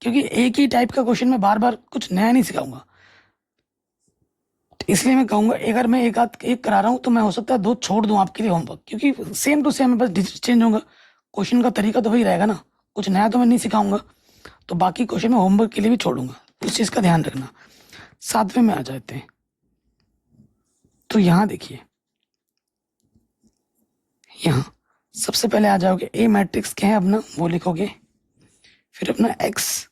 क्योंकि एक ही टाइप का क्वेश्चन में बार बार कुछ नया नहीं सिखाऊंगा। इसलिए मैं कहूंगा, अगर मैं एक करा रहा हूँ तो मैं हो सकता है 2 छोड़ दूं आपके लिए होमवर्क, क्योंकि सेम टू सेम, बस चेंज होगा। क्वेश्चन का तरीका तो वही रहेगा ना, कुछ नया तो मैं नहीं सिखाऊंगा। तो बाकी क्वेश्चन मैं होमवर्क के लिए भी छोड़ूंगा, उस चीज़ का ध्यान रखना। 7वें में आ जाते हैं। तो यहाँ देखिए, यहाँ सबसे पहले आ जाओगे, ए मैट्रिक्स क्या है अपना वो लिखोगे, फिर अपना एक्स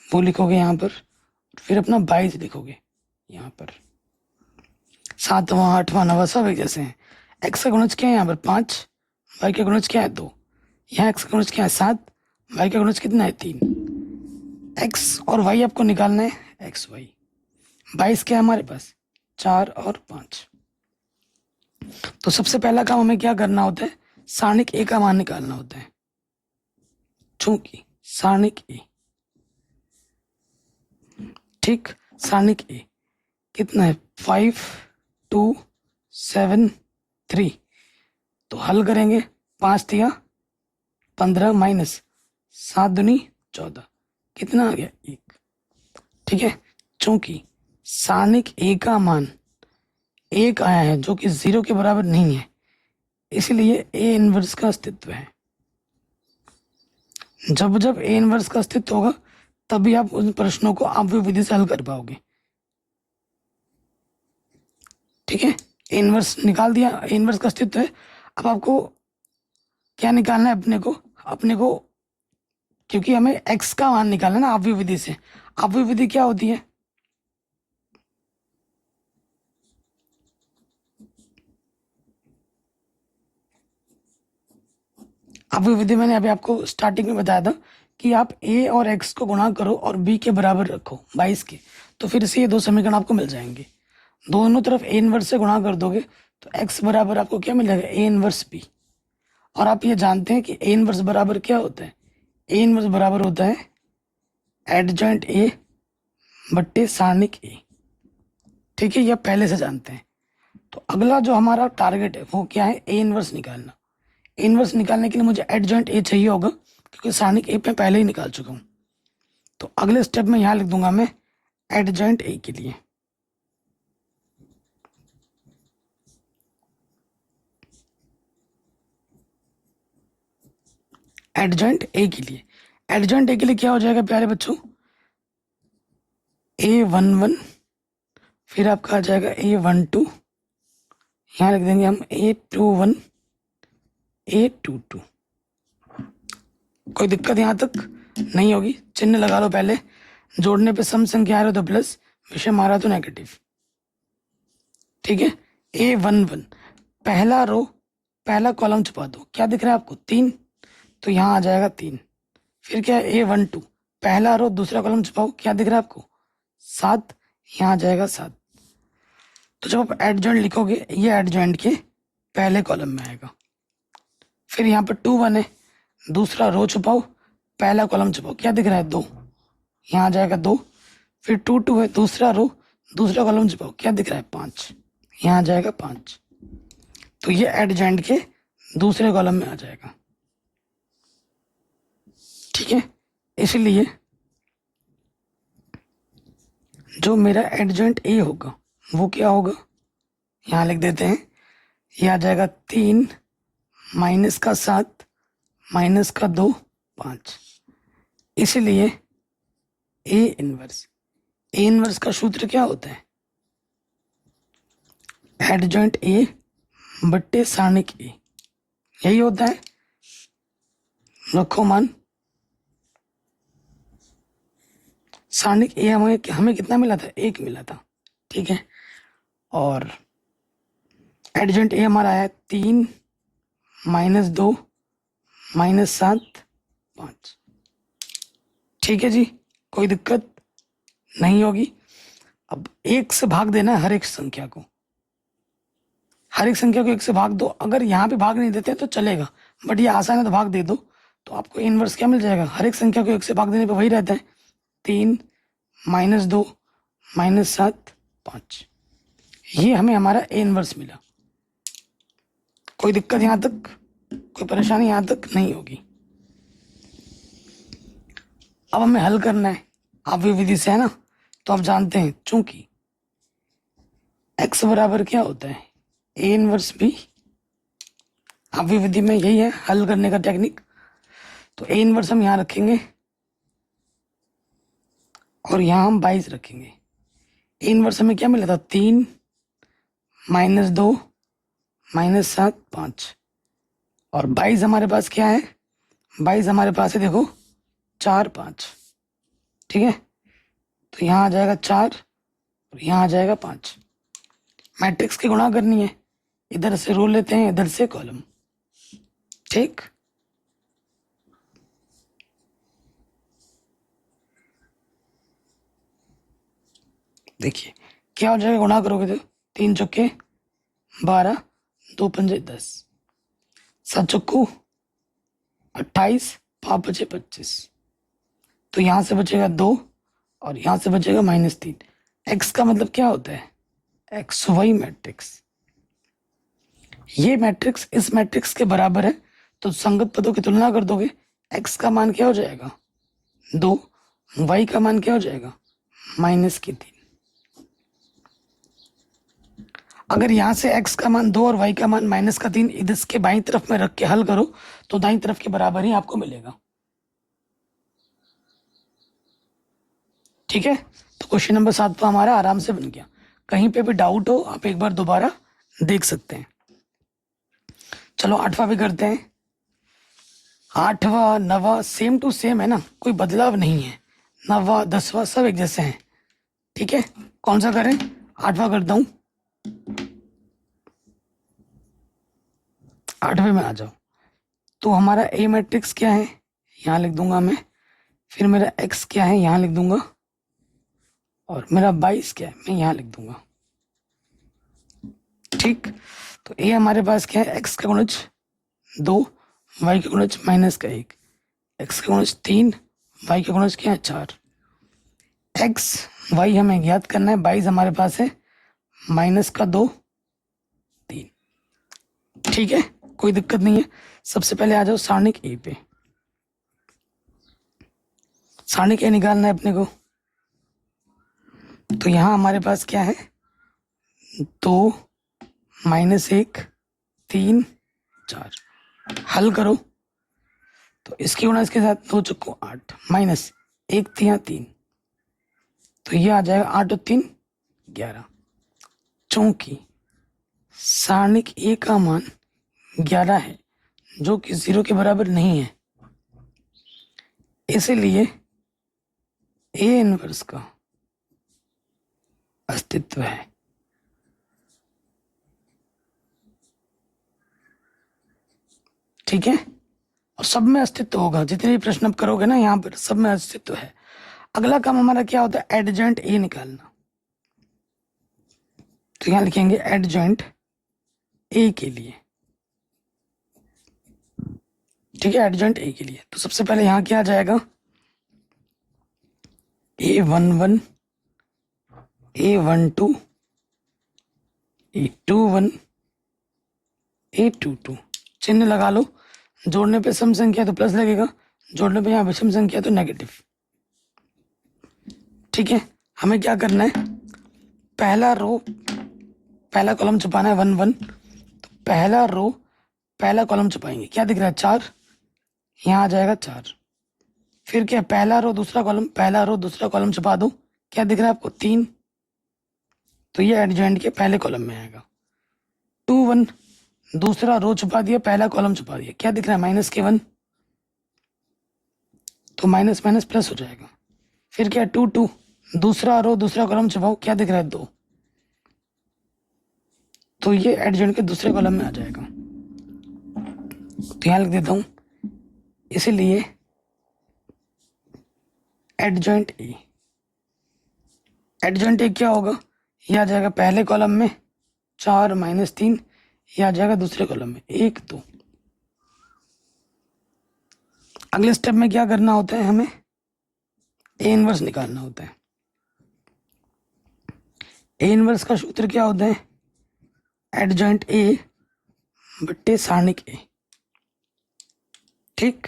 वो लिखोगे यहाँ पर, फिर अपना 22 लिखोगे यहाँ पर। 7वां 8वां 9वां सब एक जैसे हैं। एक्स का गुणज क्या है यहाँ पर? 5, वाई का गुणज क्या है? 2। यहाँ एक्स का गुणज क्या है? 7, वाई का गुणज कितना है? 3। एक्स और वाई आपको निकालना है, एक्स वाई। 22 क्या है हमारे पास? 4 और 5। तो सबसे पहला काम हमें क्या करना होता है, सारणिक ए का मान निकालना होता है। चूंकि सारणिक ए, ठीक, सारणिक ए कितना है 5 2 7 3। तो हल करेंगे, 5 दिया 15 माइनस 7 दूनी 14, कितना आ गया 1। ठीक है, चूंकि सारणिक ए का मान 1 आया है जो कि 0 के बराबर नहीं है, इसलिए ए इनवर्स का अस्तित्व है। जब जब ए इनवर्स का अस्तित्व होगा तभी आप उन प्रश्नों को अपव्यय विधि से हल कर पाओगे। ठीक है, ए इनवर्स निकाल दिया, ए इनवर्स का अस्तित्व है। अब आपको क्या निकालना है, अपने को क्योंकि हमें एक्स का मान निकालना है ना अपव्यय विधि से। अपव्यय विधि क्या होती है, अपव्यय विधि मैंने अभी आपको स्टार्टिंग में बताया था कि आप ए और एक्स को गुणा करो और बी के बराबर रखो 22 के, तो फिर से ये दो समीकरण आपको मिल जाएंगे। दोनों तरफ ए इनवर्स से गुणा कर दोगे तो एक्स बराबर आपको क्या मिलेगा, ए इनवर्स बी। और आप ये जानते हैं कि ए इनवर्स बराबर क्या होता है, ए इनवर्स बराबर होता है एडजॉइंट ए बट्टे सारणिक ए। ठीक है, ये पहले से जानते हैं। तो अगला जो हमारा टारगेट है वो क्या है, ए इनवर्स निकालना। ए इनवर्स निकालने के लिए मुझे एडजॉइंट ए चाहिए होगा क्योंकि सारणिक ए पे पहले ही निकाल चुका हूँ। तो अगले स्टेप में यहाँ लिख दूंगा मैं एडजॉइंट ए के लिए। एडजॉइंट ए के लिए, एडजॉइंट ए के लिए क्या हो जाएगा प्यारे बच्चों, A11, फिर आपका आ जाएगा A12, यहाँ लिख देंगे हम A21 A22। कोई दिक्कत यहाँ तक नहीं होगी, चिन्ह लगा लो पहले, जोड़ने पे सम संख्या आ रहा तो प्लस, विषय मारा तो नेगेटिव। ठीक है, A11 पहला रो पहला कॉलम छुपा दो, क्या दिख रहा है आपको 3, तो यहाँ आ जाएगा 3। फिर क्या है A12 पहला रो दूसरा कॉलम छुपाओ, क्या दिख रहा है आपको 7, यहाँ आ जाएगा 7। तो जब आप एडजॉइंट लिखोगे ये एडजॉइंट के पहले कॉलम में आएगा। फिर यहाँ पर 2 1 है, दूसरा रो छुपाओ पहला कॉलम छुपाओ, क्या दिख रहा है 2, यहाँ आ जाएगा 2। फिर 2 2 है, दूसरा रो दूसरा कॉलम छुपाओ, क्या दिख रहा है 5, यहाँ आ जाएगा 5। तो ये एडजॉइंट के दूसरे कॉलम में आ जाएगा। ठीक है, इसलिए जो मेरा एडजॉइंट ए होगा वो क्या होगा, यहाँ लिख देते हैं, ये आ जाएगा 3 माइनस का 7 माइनस का 2 5। इसलिए ए इनवर्स का सूत्र क्या होता है, एडजॉइंट ए बट्टे सारणिक ए, यही होता है। रखो मान, सारणिक ए हमें कितना मिला था, 1 मिला था। ठीक है, और एडजॉइंट ए हमारा आया 3 माइनस 2 माइनस 7 5। ठीक है जी, कोई दिक्कत नहीं होगी। अब 1 से भाग देना है हर एक संख्या को, हर एक संख्या को 1 से भाग दो। अगर यहाँ पे भाग नहीं देते तो चलेगा, बट ये आसान है तो भाग दे दो, तो आपको इनवर्स क्या मिल जाएगा, हर एक संख्या को 1 से भाग देने पे वही रहता है, 3 माइनस 2 माइनस 7 5। ये हमें हमारा ए इनवर्स मिला। कोई दिक्कत यहाँ तक, कोई परेशानी यहाँ तक नहीं होगी। अब हमें हल करना है अपव्यय विधि से, है ना। तो आप जानते हैं चूंकि x बराबर क्या होता है, ए इनवर्स बी। अपव्यय विधि में यही है हल करने का टेक्निक। तो ए इनवर्स हम यहाँ रखेंगे और यहाँ हम 22 रखेंगे। ए इनवर्स हमें क्या मिला था, 3 माइनस 2 माइनस 7 5, और 22 हमारे पास क्या है, 22 हमारे पास है देखो 4 5। ठीक है, तो यहाँ आ जाएगा 4 और यहाँ आ जाएगा 5। मैट्रिक्स की गुणा करनी है, इधर से रो लेते हैं इधर से कॉलम। ठीक, देखिए क्या हो जाएगा, गुणा करोगे तो 3 चौके 12, 2 पंजे 10, 7 चौकू 28, 5 बचे 25। तो यहाँ से बचेगा 2 और यहाँ से बचेगा -3। एक्स का मतलब क्या होता है? X Y matrix. ये मैट्रिक्स इस मैट्रिक्स के बराबर है, तो संगत पदों की तुलना कर दोगे, एक्स का मान क्या हो जाएगा? 2, वाई का मान क्या हो जाएगा? -3। अगर यहाँ से x का मान 2 और y का मान -3 इसके बाईं तरफ में रख के हल करो तो दाईं तरफ के बराबर ही आपको मिलेगा। ठीक है, तो क्वेश्चन नंबर 7 तो हमारा आराम से बन गया। कहीं पे भी डाउट हो आप एक बार दोबारा देख सकते हैं। चलो 8वां भी करते हैं। 8वां 9वां सेम टू सेम है ना, कोई बदलाव नहीं है। 9वां 10वां सब एक जैसे हैं। ठीक है, कौन सा करें? 8वां करता हूँ। 8वें में आ जाओ। तो हमारा ए मैट्रिक्स क्या है, यहाँ लिख दूंगा मैं। फिर मेरा एक्स क्या है, यहाँ लिख दूंगा। और मेरा 22 क्या है, मैं यहाँ लिख दूंगा। ठीक, तो ए हमारे पास क्या है? एक्स का गुणज 2, वाई का गुणज -1, एक्स का गुणज 3, वाई का गुणज क्या है? 4। एक्स वाई हमें ज्ञात करना है। 22 हमारे पास है -2, 3। ठीक है, कोई दिक्कत नहीं है। सबसे पहले आ जाओ सारणिक ए पे। सारणिक ए निकालना है अपने को। तो यहाँ हमारे पास क्या है? 2, -1, 3, 4। हल करो तो इसकी गुणा इसके साथ 2 चौको 8, -1 3 3, तो ये आ जाएगा 8 और 3 11। चूंकि सारणिक ए का मान 11 है जो कि 0 के बराबर नहीं है, इसलिए ए इनवर्स का अस्तित्व है। ठीक है, और सब में अस्तित्व होगा। जितने भी प्रश्न आप करोगे ना यहाँ पर सब में अस्तित्व है। अगला काम हमारा क्या होता है? एडजेंट ए निकालना। तो यहाँ लिखेंगे एडजेंट ए के लिए। ठीक है, एडजेंट ए के लिए तो सबसे पहले यहाँ क्या आ जाएगा? A11, A12, A21, A22। चिन्ह लगा लो। जोड़ने पे सम संख्या तो प्लस लगेगा, जोड़ने पे यहाँ विषम संख्या तो नेगेटिव। ठीक है, हमें क्या करना है? पहला रो पहला कॉलम छुपाना है 1 1। तो पहला रो पहला कॉलम छुपाएंगे। क्या दिख रहा है? 4, यहाँ आ जाएगा 4। फिर क्या? पहला रो दूसरा कॉलम, पहला रो दूसरा कॉलम छुपा दो। क्या दिख रहा है आपको? 3। तो ये एडजेंट के पहले कॉलम में आएगा। 2 1 दूसरा रो छुपा दिया, पहला कॉलम छुपा दिया। क्या दिख रहा है? -1, तो माइनस माइनस प्लस हो जाएगा। फिर क्या? 2 2 दूसरा रो दूसरा कॉलम छुपाओ। क्या दिख रहा है? 2, तो ये एडजेंट के दूसरे कॉलम में आ जाएगा। तो यहाँ लिख देता हूं, इसीलिए एडजेंट ए। एडजेंट ए क्या होगा? ये आ जाएगा पहले कॉलम में 4 -3, ये आ जाएगा दूसरे कॉलम में 1 2। अगले स्टेप में क्या करना होता है? हमें ए इनवर्स निकालना होता है। ए इनवर्स का सूत्र क्या होता है? एडजेंट ए बट्टे सारणिक ए। ठीक,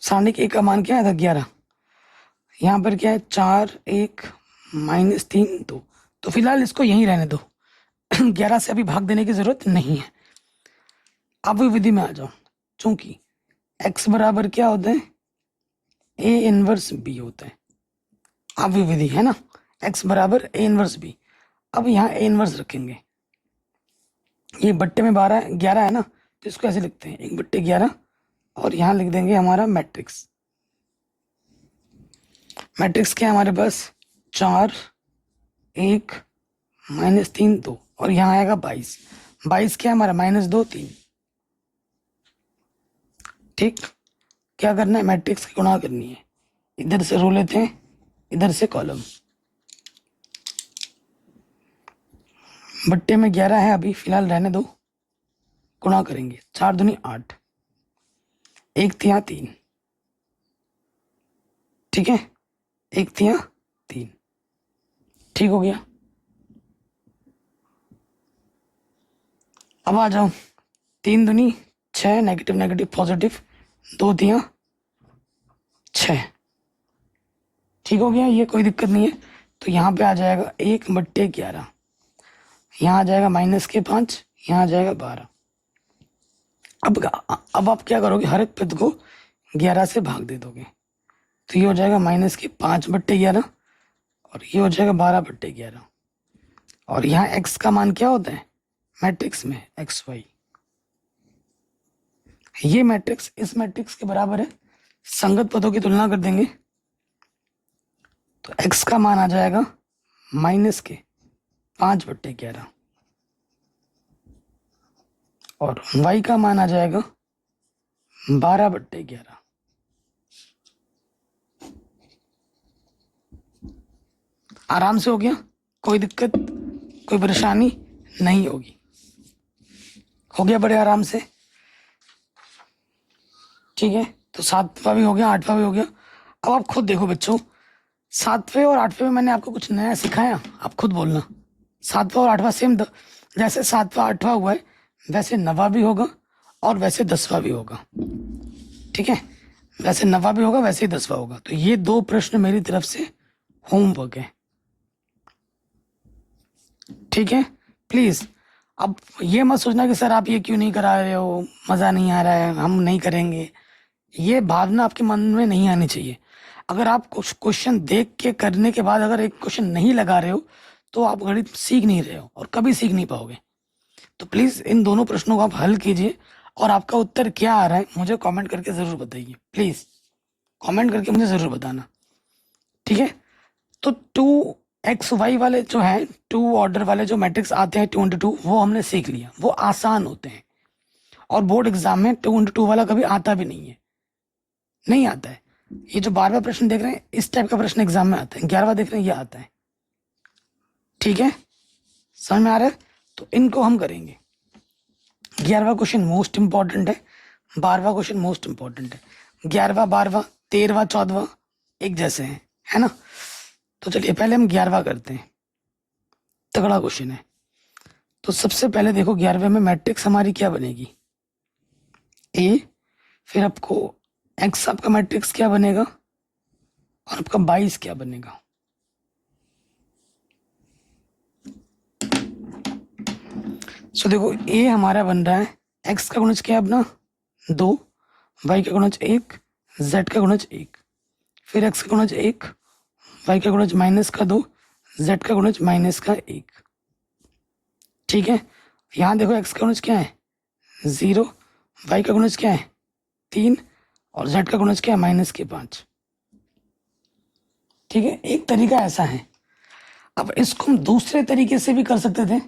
सारणिक ए का मान क्या है था? 11। यहाँ पर क्या है? 4 1 -3 2। तो फिलहाल इसको यहीं रहने दो। 11 से अभी भाग देने की जरूरत नहीं है। अब विधि में आ जाओ। चूंकि x बराबर क्या होता है? ए इनवर्स बी होता है। अब विधि है ना, x बराबर ए इनवर्स बी। अब यहाँ ए इनवर्स रखेंगे। ये बट्टे में 11 है ना, तो इसको ऐसे लिखते हैं 1/11 और यहाँ लिख देंगे हमारा मैट्रिक्स। मैट्रिक्स क्या है हमारे पास? 4 1 -3 2 और यहाँ आएगा 22। 22 क्या है हमारा? -2 3। ठीक, क्या करना है? मैट्रिक्स की गुणा करनी है। इधर से रो लेते हैं, इधर से कॉलम। बट्टे में 11 है, अभी फिलहाल रहने दो, गुणा करेंगे। 4 दूनी 8, 1 3 ठीक है, 1 3, ठीक हो गया। अब आ जाओ, 3 दूनी 6, नेगेटिव नेगेटिव पॉजिटिव, 2 3 6, ठीक हो गया, ये कोई दिक्कत नहीं है। तो यहाँ पे आ जाएगा 1/11, यहाँ आ जाएगा -5, यहाँ आ जाएगा 12। अब आप क्या करोगे, हर एक पद को 11 से भाग दे दोगे, तो ये हो जाएगा -5/11 और ये हो जाएगा 12/11। और यहाँ x का मान क्या होता है मैट्रिक्स में, xy। ये मैट्रिक्स इस मैट्रिक्स के बराबर है, संगत पदों की तुलना कर देंगे तो x का मान आ जाएगा -5/11 और y का मान आ जाएगा 12/11। आराम से हो गया, कोई दिक्कत कोई परेशानी नहीं होगी, हो गया बड़े आराम से, ठीक है। तो 7वां भी हो गया, 8वां भी हो गया। अब आप खुद देखो बच्चों, 7वें और 8वें में मैंने आपको कुछ नया सिखाया, आप खुद बोलना। 7वां और 8वां सेम, जैसे 7वां 8वां हुआ है वैसे 9वां भी होगा और वैसे 10वां भी होगा, ठीक है। वैसे 9वां भी होगा, वैसे ही 10वां होगा। तो ये 2 प्रश्न मेरी तरफ से होमवर्क है, ठीक है। प्लीज अब ये मत सोचना कि सर आप ये क्यों नहीं करा रहे हो, मजा नहीं आ रहा है, हम नहीं करेंगे। ये भावना आपके मन में नहीं आनी चाहिए। अगर आप कुछ क्वेश्चन देख के करने के बाद अगर एक क्वेश्चन नहीं लगा रहे हो तो आप गणित सीख नहीं रहे हो और कभी सीख नहीं पाओगे। तो प्लीज इन दोनों प्रश्नों को आप हल कीजिए और आपका उत्तर क्या आ रहा है मुझे कमेंट करके जरूर बताइए, प्लीज कमेंट करके मुझे जरूर बताना, ठीक है। तो 2xy वाले जो है 2 ऑर्डर वाले जो मैट्रिक्स आते हैं 2 × 2 वो हमने सीख लिया, वो आसान होते हैं और बोर्ड एग्जाम में 2 × 2 वाला कभी आता भी नहीं है, नहीं आता है। ये जो 12वां प्रश्न देख रहे हैं इस टाइप का प्रश्न एग्जाम में आता है, 11वां देख रहे हैं ये आता है, ठीक है, समझ में आ रहा है। तो इनको हम करेंगे। 11वां क्वेश्चन मोस्ट इंपॉर्टेंट है, 12वां क्वेश्चन मोस्ट इंपॉर्टेंट है। 11वां 12वां 13वां 14वां एक जैसे हैं, है ना। तो चलिए पहले हम 11वां करते हैं, तगड़ा क्वेश्चन है। तो सबसे पहले देखो 11वें में मैट्रिक्स हमारी क्या बनेगी, ए, फिर आपको एक्स आपका मैट्रिक्स क्या बनेगा और आपका 22 क्या बनेगा। सो देखो ए हमारा बन रहा है, एक्स का गुणज क्या है अपना 2, वाई का गुणज 1, जेड का गुणज 1, फिर एक्स का गुणज 1, वाई का गुणज -2, जेड का गुणज -1, ठीक है। यहाँ देखो एक्स का गुणज क्या है 0, वाई का गुणज क्या है 3 और जेड का गुणज क्या है -5, ठीक है। एक तरीका ऐसा है। अब इसको हम दूसरे तरीके से भी कर सकते थे,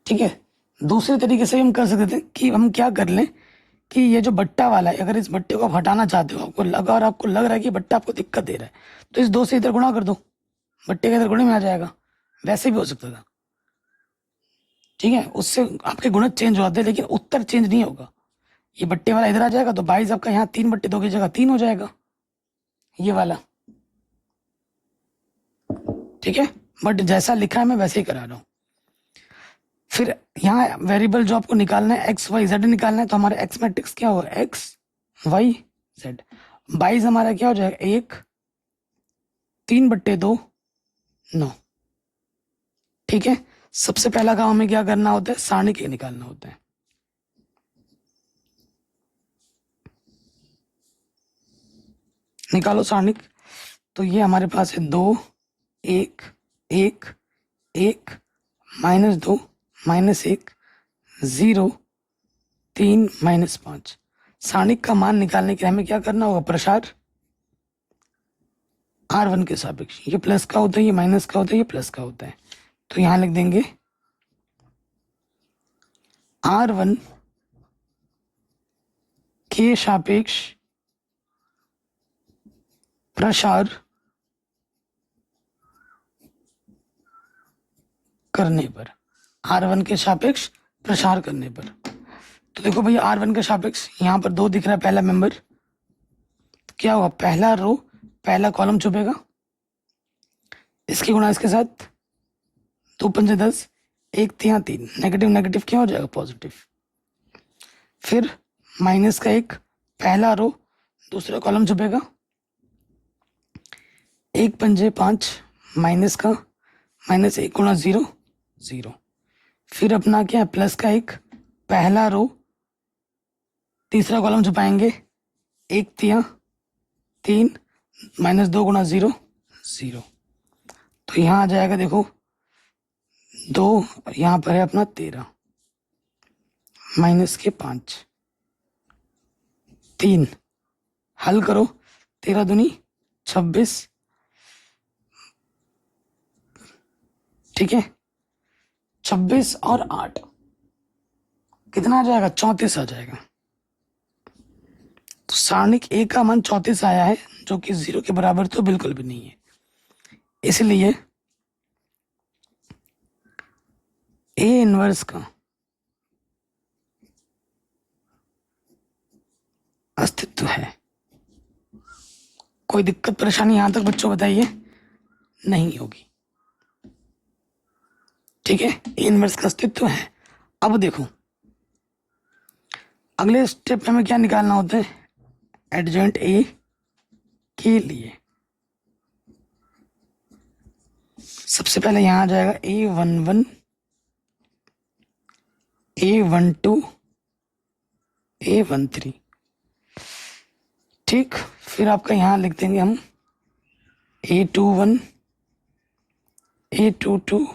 ठीक है, दूसरे तरीके से भी हम कर सकते थे कि हम क्या कर लें कि ये जो बट्टा वाला है अगर इस बट्टे को आप हटाना चाहते हो, आपको लगा और आपको लग रहा है कि बट्टा आपको दिक्कत दे रहा है, तो इस 2 से इधर गुणा कर दो, बट्टे के इधर गुणे में आ जाएगा। वैसे भी हो सकता था, ठीक है, उससे आपके गुणज चेंज हो जाते हैं लेकिन उत्तर चेंज नहीं होगा। ये बट्टे वाला इधर आ जाएगा तो 22 आपका यहाँ 3/2 की जगह 3 हो जाएगा, ये वाला, ठीक है। बट जैसा लिखा है मैं वैसे ही करा रहा हूँ। फिर यहाँ वेरिएबल जो आपको निकालना है एक्स वाई जेड निकालना है, तो हमारा एक्स मैट्रिक्स क्या होगा एक्स वाई जेड। 22 हमारा क्या हो जाएगा 1, 3/2 9, ठीक है। सबसे पहला काम हमें क्या करना होता है सारणी के निकालना होता है। निकालो सारणी। तो ये हमारे पास है 2 1 1 1 -2 -1 0 3 -5। सारणिक का मान निकालने के लिए हमें क्या करना होगा प्रसार R1 के सापेक्ष, ये प्लस का होता है ये माइनस का होता है ये प्लस का होता है। तो यहां लिख देंगे R1 के सापेक्ष प्रसार करने पर, R1 के सापेक्ष प्रसार करने पर। तो देखो भैया R1 के सापेक्ष यहाँ पर 2 दिख रहा है पहला मेंबर, तो क्या होगा, पहला रो पहला कॉलम छुपेगा, इसकी गुणा इसके साथ, 2 पंजे 10, 1 तिया 3, नेगेटिव नेगेटिव क्या हो जाएगा, पॉजिटिव। फिर माइनस का 1 पहला रो दूसरा कॉलम छुपेगा, 1 पंजे 5, माइनस का माइनस 1 गुणा 0 0। फिर अपना क्या है, प्लस का 1 पहला रो तीसरा कॉलम छुपाएंगे, 1 तिया 3, माइनस 2 गुणा 0 0। तो यहाँ आ जाएगा देखो 2, और यहाँ पर है अपना 13, माइनस के 5, 3, हल करो, 13 दूनी 26, ठीक है, 26 और 8 कितना आ जाएगा, 34 आ जाएगा। तो सारणिक ए का मान 34 आया है, जो कि 0 के बराबर तो बिल्कुल भी नहीं है। इसलिए ए इनवर्स का अस्तित्व है। कोई दिक्कत परेशानी यहां तक बच्चों बताइए, नहीं होगी, ठीक है, ए इनवर्स का अस्तित्व है। अब देखो अगले स्टेप में हमें क्या निकालना होता है, एडजेंट ए के लिए सबसे पहले यहां आ जाएगा A11, A12, A13, ठीक। फिर आपका यहां लिख देंगे हम A21, A22,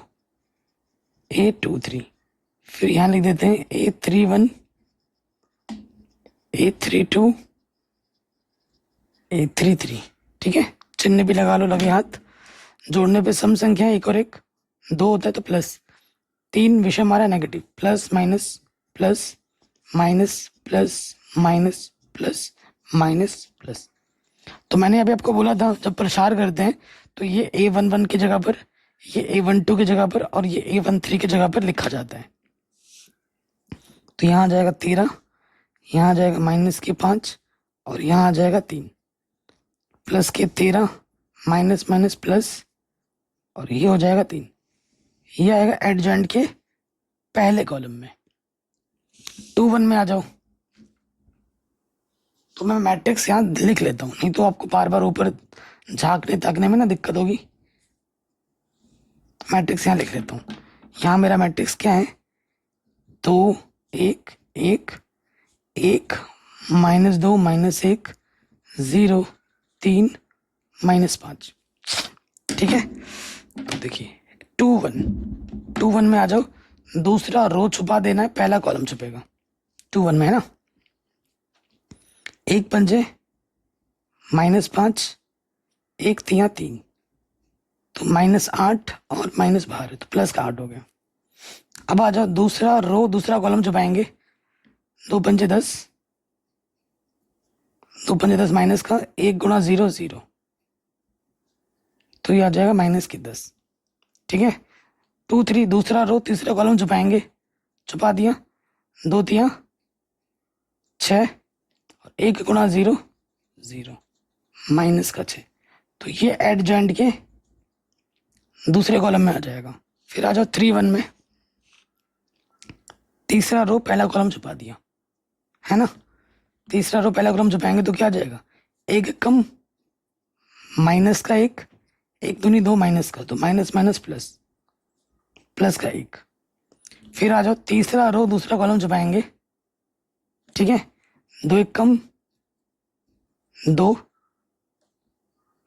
A23। फिर यहां लिख देते हैं A31, A32, A33, ठीक है, चिन्ह भी लगा लो लगे हाथ। जोड़ने पे सम संख्या 1 और 1 2 होता है, तो प्लस 3 विषय हमारा negative, plus minus plus minus plus minus plus minus plus. तो मैंने अभी आपको बोला था जब प्रसार करते हैं तो ये A11 की जगह पर, ये A12 की जगह पर और ये A13 की जगह पर लिखा जाता है। तो यहाँ आ जाएगा 13, यहाँ आ जाएगा माइनस के 5 और यहाँ आ जाएगा 3, प्लस के 13, माइनस माइनस प्लस, और ये हो जाएगा 3। ये आएगा एडजेंट के पहले कॉलम में। 2 1 में आ जाओ, तो मैं मैट्रिक्स यहाँ लिख लेता हूँ, नहीं तो आपको बार बार ऊपर झांकने ताकने में ना दिक्कत होगी। मैट्रिक्स यहाँ लिख लेता हूँ। यहाँ मेरा मैट्रिक्स क्या है, 2 1 1 1, -2 -1 0 3 -5, ठीक है। तो देखिए 2 1 में आ जाओ, दूसरा रो छुपा देना है, पहला कॉलम छुपेगा 2 1 में, है ना। 1 पंजे -5, 1 तिया 3, तो -8 और माइनस बाहर है तो प्लस का 8 हो गया। अब आ जाओ दूसरा रो दूसरा कॉलम छुपाएंगे, 2 पंजे 10, 2 पंजे 10 माइनस का 1 गुणा 0 0, तो ये आ जाएगा -10, ठीक है। 2 3 दूसरा रो तीसरा कॉलम छुपाएंगे, छुपा दिया, 2 तिया 6 और 1 गुणा 0 0, -6। तो ये एडजेंट के दूसरे कॉलम में आ जाएगा। फिर आ जाओ 3 1 में, तीसरा रो पहला कॉलम छुपा दिया, है ना। तीसरा रो पहला कॉलम छुपाएंगे तो क्या आ जाएगा, 1 कम माइनस का 1, 1 दूनी 2 माइनस का, तो माइनस माइनस प्लस, प्लस का 1। फिर आ जाओ तीसरा रो दूसरा कॉलम छुपाएंगे, ठीक है, 2 1 कम 2,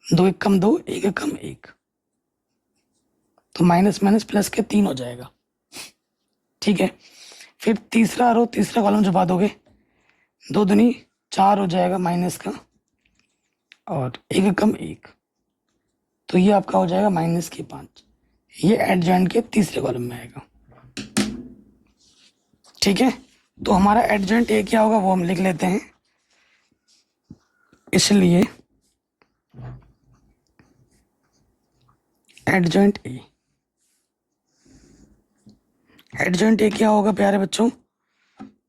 2 1 कम 2, 1 1 कम 1, तो माइनस माइनस प्लस के 3 हो जाएगा, ठीक है। फिर तीसरा रो तीसरा कॉलम छुपा दोगे, 2 दूनी 4 हो जाएगा माइनस का, और 1 1 कम 1, तो ये आपका हो जाएगा -5। ये एडजेंट के तीसरे कॉलम में आएगा, ठीक है। तो हमारा एडजेंट ए क्या होगा वो हम लिख लेते हैं। इसलिए एडजेंट ए एडजॉइंट ए क्या होगा प्यारे बच्चों?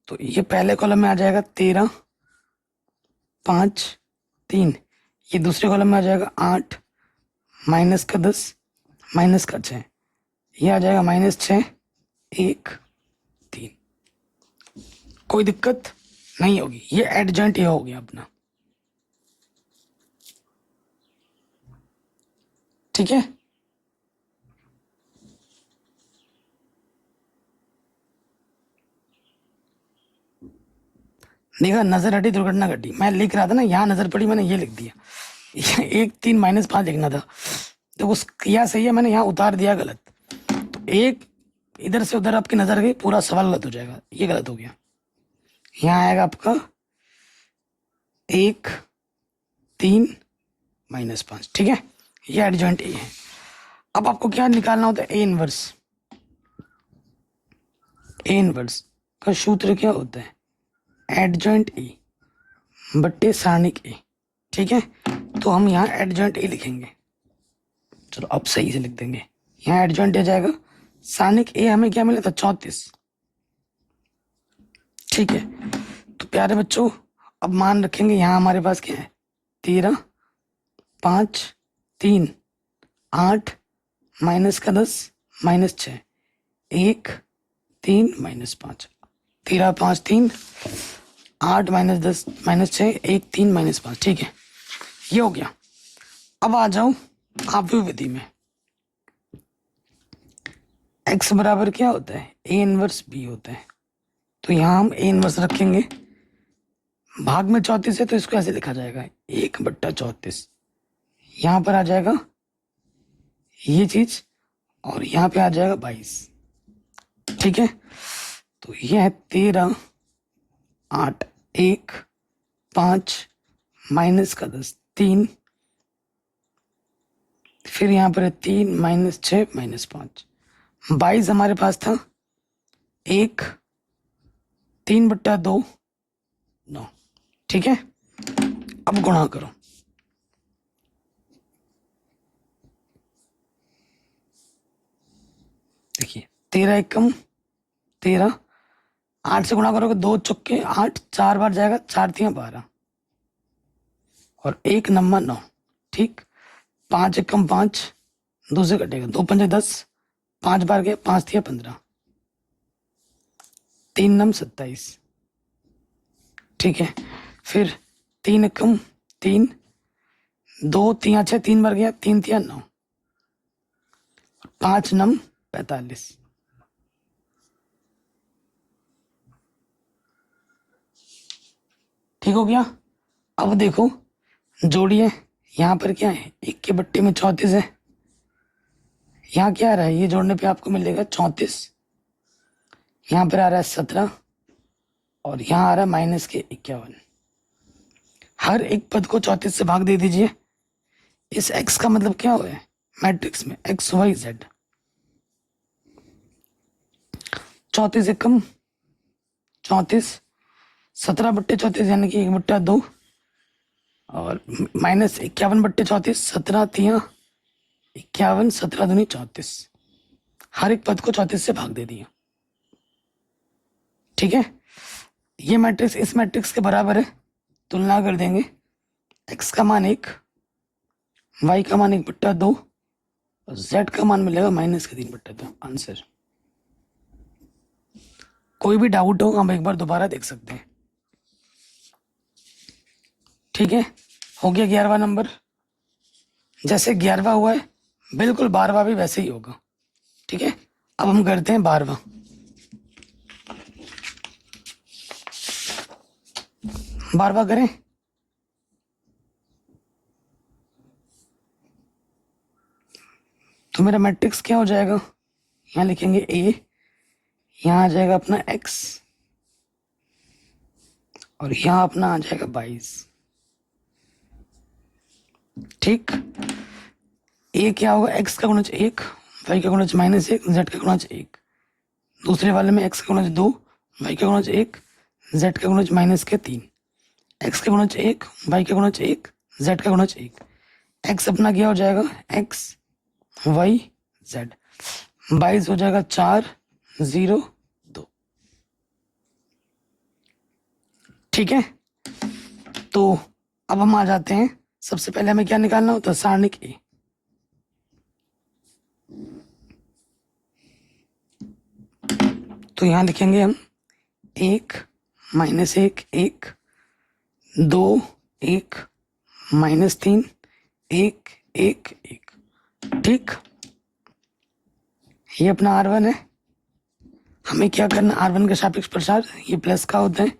तो ये पहले कॉलम में आ जाएगा 13, 5, 3। ये दूसरे कॉलम में आ जाएगा 8, माइनस का 10, माइनस का 6। ये आ जाएगा -6, 1, 3। कोई दिक्कत नहीं होगी। ये एडजॉइंट ये हो गया अपना, ठीक है। देखा, नजर हटी दुर्घटना घटी। मैं लिख रहा था ना, यहाँ नजर पड़ी, मैंने ये लिख दिया। 1, 3, -5 लिखना था, तो उस किया सही है, मैंने यहाँ उतार दिया गलत। तो एक इधर से उधर आपकी नजर गई, पूरा सवाल गलत हो जाएगा, ये गलत हो गया। यहाँ आएगा आपका 1, 3, -5, ठीक है। ये एडजॉइंट ए है। अब आपको क्या निकालना होता है? A inverse. ए इनवर्स का सूत्र क्या होता है? एडजॉइंट ए बट्टे सारणिक ए, ठीक है। तो हम यहाँ एडजॉइंट ए लिखेंगे। चलो अब सही से लिख देंगे। यहाँ एडजॉइंट ए जाएगा, सारणिक ए हमें क्या मिला था? 34, ठीक है। तो प्यारे बच्चों, अब मान रखेंगे यहाँ हमारे पास क्या है? 13, 5, 3, 8, माइनस का 10, -6, 1, 3, -5। 13, 5, 3, 8, -10, -6, 1, 3, -5, ठीक है। ये हो गया। अब आ जाओ आप विधि में। x बराबर क्या होता है? ए इनवर्स बी होता है। तो यहाँ हम ए इनवर्स रखेंगे। भाग में 34 है तो इसको ऐसे लिखा जाएगा 1/34। यहाँ पर आ जाएगा ये चीज, और यहाँ पे आ जाएगा 22, ठीक है। तो ये है 13, 8, 1, 5, माइनस का 10, 3, फिर यहाँ पर है 3, -6, -5, 22 हमारे पास था। 1, 3/2, 9, ठीक है। अब गुणा करो। देखिए 13 एकम 13, 8 से गुणा करोगे 2 चौके 8, 4 बार जाएगा, 4 तियां 12, और 1 नंबर 9, ठीक। 5 एकम 5, 2 से कटेगा, 2 पंजे 10, 5 बार गए, 5 तियां 15, 3 नम 27, ठीक है। फिर 3 एकम 3, 2 तियां 6, 3 बार गया, 3 तियां 9, 5 नम 45, ठीक हो गया। अब देखो जोड़िए, यहाँ पर क्या है? 1 के बट्टे में 34 है। यहाँ क्या आ रहा है? ये जोड़ने पे आपको मिलेगा 34। यहाँ पर आ रहा है 17, और यहाँ आ रहा है -51। हर एक पद को 34 से भाग दे दीजिए। इस x का मतलब क्या हुआ है मैट्रिक्स में? x, y, z। 34 एकम 34, 17/34 यानी कि 1/2, और -51/34, 17 तियां 51, 17 दूनी 34। हर एक पद को 34 से भाग दे दिया, ठीक है। ये मैट्रिक्स इस मैट्रिक्स के बराबर है, तुलना कर देंगे। x का मान 1, y का मान 1/2, और z का मान मिलेगा -3/2। आंसर। कोई भी डाउट हो हम एक बार दोबारा देख सकते हैं, ठीक है। हो गया 11वां नंबर। जैसे 11वां हुआ है बिल्कुल 12वां भी वैसे ही होगा, ठीक है। अब हम करते हैं 12वां। 12वां करें। तो मेरा मैट्रिक्स क्या हो जाएगा? यहाँ लिखेंगे a, यहाँ आ जाएगा अपना x, और यहाँ अपना आ जाएगा 22, ठीक। a क्या होगा? x का गुणज 1, y का गुणज -1, z का गुणज 1। दूसरे वाले में x का गुणज 2, y का गुणज 1, z का गुणज -3। x का गुणज 1, y का गुणज 1, z का गुणज 1। x अपना क्या हो जाएगा? x, y, z। 22 हो जाएगा 4, 0 2। ठीक है, तो अब हम आ जाते हैं, सबसे पहले हमें क्या निकालना होता है, सारणिक ए। तो यहां लिखेंगे हम 1 -1 1 2 1 -3 1 1 1। ठीक, ये अपना R1 है। हमें क्या करना, R1 का सापेक्ष प्रसार ये प्लस का होता है,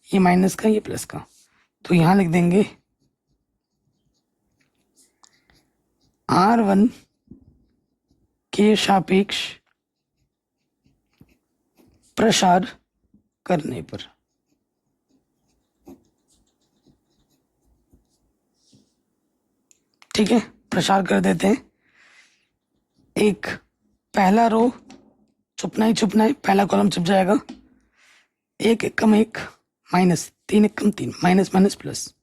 ये माइनस का, ये प्लस का। तो यहां लिख देंगे R1 के सापेक्ष प्रसार करने पर ठीक है, प्रसार कर देते हैं। एक पहला रो छुपना ही छुपना है, पहला कॉलम छुप जाएगा। 1 एकम 1 माइनस 3 एकम 3 माइनस माइनस प्लस,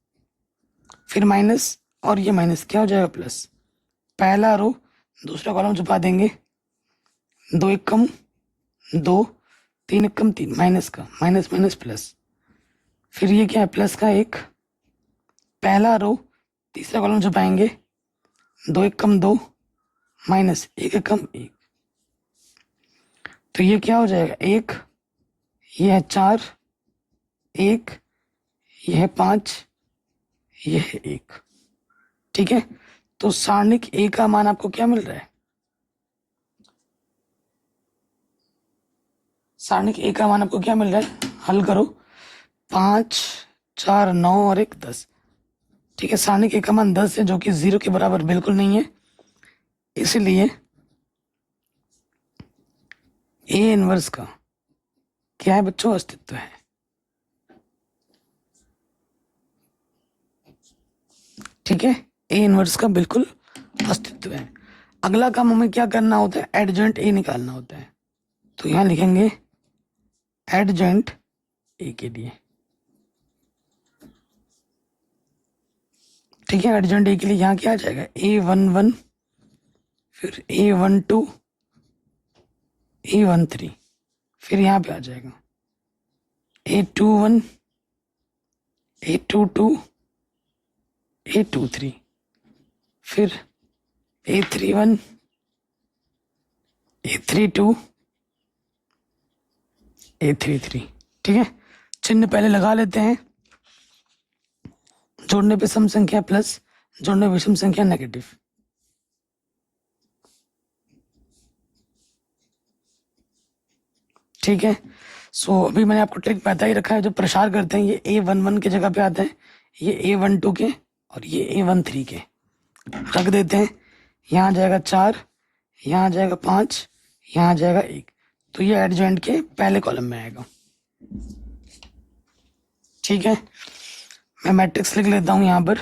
फिर माइनस और ये माइनस क्या हो जाएगा प्लस। पहला रो दूसरा कॉलम छुपा देंगे, 2 एकम 2 3 एकम 3 माइनस का, माइनस माइनस प्लस, फिर ये क्या है प्लस का 1। पहला रो तीसरा कॉलम छुपाएंगे, 2 एकम 2 माइनस 1 एकम 1। तो ये क्या हो जाएगा 1, ये है 4 1, ये है 5, ये है 1। ठीक है, तो सारणिक ए का मान आपको क्या मिल रहा है, सारणिक ए का मान आपको क्या मिल रहा है, हल करो। 5 4 9 और 1 10। ठीक है, सारणिक ए का मान 10 है, जो कि 0 के बराबर बिल्कुल नहीं है, इसलिए ए इनवर्स का क्या है बच्चों, अस्तित्व है। ठीक है, ए इनवर्स का बिल्कुल अस्तित्व है। अगला काम हमें क्या करना होता है, एडजेंट ए निकालना होता है। तो यहां लिखेंगे एडजेंट ए के लिए। ठीक है, एडजेंट ए के लिए यहां क्या आ जाएगा, A11 फिर A12 A13, फिर यहां पे आ जाएगा A21 A22 A23, फिर A31 A32 A33। ठीक है, चिन्ह पहले लगा लेते हैं। जोड़ने पे सम संख्या प्लस, जोड़ने पे विषम संख्या नेगेटिव। ठीक है, सो अभी मैंने आपको ट्रिक बता ही रखा है, जो प्रसार करते हैं ये A11 के जगह पे आते हैं, ये A12 के और ये A13 के रख देते हैं। यहाँ आ जाएगा 4, यहाँ आ जाएगा 5, यहाँ आ जाएगा 1। तो ये एडजेंट के पहले कॉलम में आएगा। ठीक है, मैं मैट्रिक्स लिख लेता हूं यहां पर।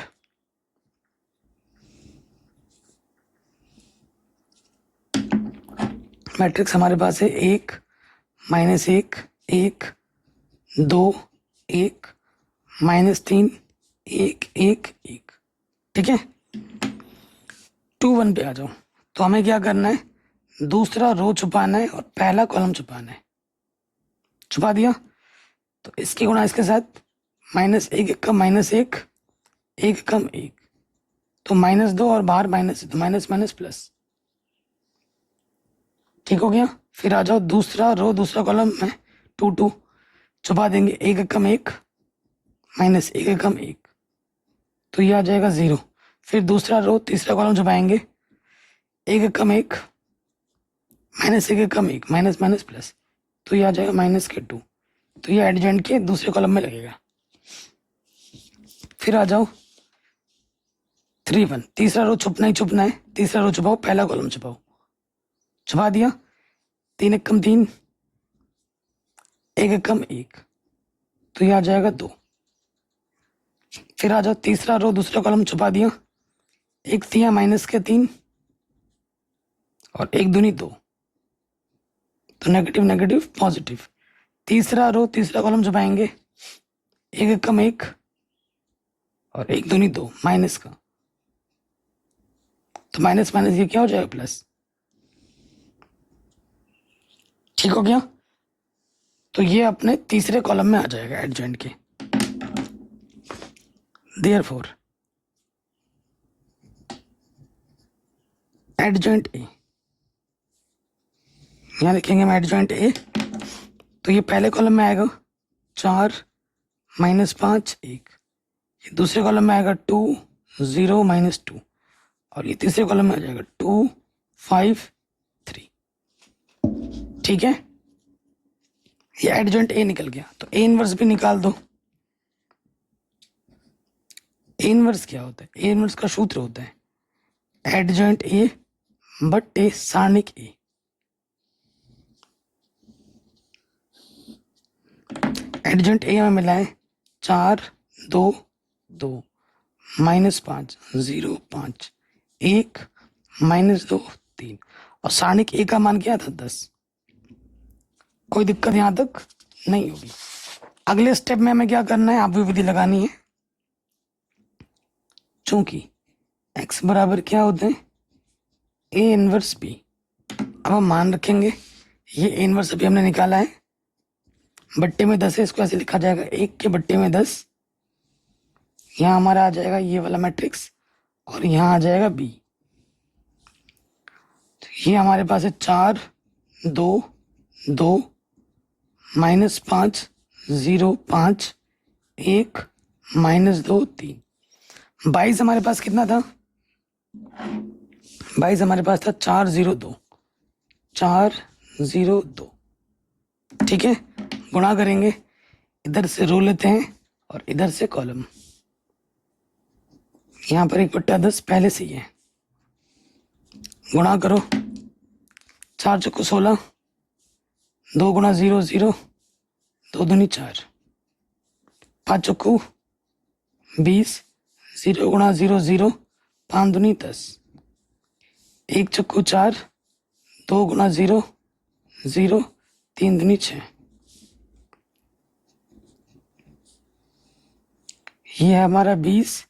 मैट्रिक्स हमारे पास है 1 -1 1 2 1 -3 1 1 1। ठीक है, 2 1 पे आ जाओ। तो हमें क्या करना है, दूसरा रो छुपाना है और पहला कॉलम छुपाना है। छुपा दिया, तो इसकी गुणा इसके साथ, -1 का -1 1 कम 1, तो -2 और बाहर माइनस, तो माइनस माइनस प्लस। ठीक हो गया, फिर आ जाओ दूसरा रो दूसरा कॉलम में 2 2 छुपा देंगे, 1 कम 1 -1 कम 1, तो ये आ जाएगा 0। फिर दूसरा रो तीसरा कॉलम छुपाएंगे, 1 कम 1 -1 कम 1 माइनस माइनस प्लस, तो ये आ जाएगा -2। तो ये एडजेंट के दूसरे कॉलम में लगेगा। फिर आ जाओ 3 1, तीसरा रो छुपना ही छुपना है, तीसरा रो छुपाओ, पहला कॉलम छुपाओ। छुपा दिया, 3 कम 3 1 कम 1, तो ये आ जाएगा 2। फिर आ जाओ तीसरा रो दूसरा कॉलम छुपा दिया, 1 3 माइनस के 3 और 1 दूनी 2, तो नेगेटिव नेगेटिव पॉजिटिव। तीसरा रो तीसरा कॉलम छुपाएंगे, 1 कम 1 और 1 दूनी 2 माइनस का, तो माइनस माइनस ये क्या हो जाएगा प्लस। ठीक हो गया। तो ये अपने तीसरे कॉलम में आ जाएगा एडजॉइंट के। देयरफॉर एडजॉइंट ए, यहाँ लिखेंगे हम एडजॉइंट ए, तो ये पहले कॉलम में आएगा 4 -5 1, ये दूसरे कॉलम में आएगा 2 0 -2, और ये तीसरे कॉलम में आ जाएगा 2 5 3। ठीक है, ये एडजॉइंट ए निकल गया। तो ए इनवर्स भी निकाल दो। ए इनवर्स क्या होता है? ए इनवर्स का सूत्र होता है एडजॉइंट ए बट्टे सारणिक ए। एडजॉइंट ए हमें मिला है 4 2 2 -5 0 5 1 -2 3, और सारणिक ए का मान क्या था? 10। कोई दिक्कत यहां तक नहीं होगी। अगले स्टेप में हमें क्या करना है? आप भी विधि लगानी है। चूंकि x बराबर क्या होते हैं? A inverse B. अब हम मान रखेंगे ये ए इनवर्स अभी हमने निकाला है, बट्टे में 10 है, इसको ऐसे लिखा जाएगा 1 के बट्टे में 10। यहाँ हमारा आ जाएगा ये वाला मैट्रिक्स, और यहाँ आ जाएगा बी। तो ये हमारे पास है 4 2 2 -5 0 5 1 -2 3। 22 हमारे पास कितना था? 22 हमारे पास था 4 0 2 4 0 2। ठीक है, गुणा करेंगे, इधर से रो लेते हैं और इधर से कॉलम। यहाँ पर 1/10 पहले से ही है, गुणा करो। 4 चौको 16, 2 गुणा 0 0, 2 दूनी 4, 5 चौको 20, 0 गुणा 0 0, 5 दूनी 10, 1 चौको 4, 2 गुणा 0 0, 3 दूनी 6। ये है हमारा 20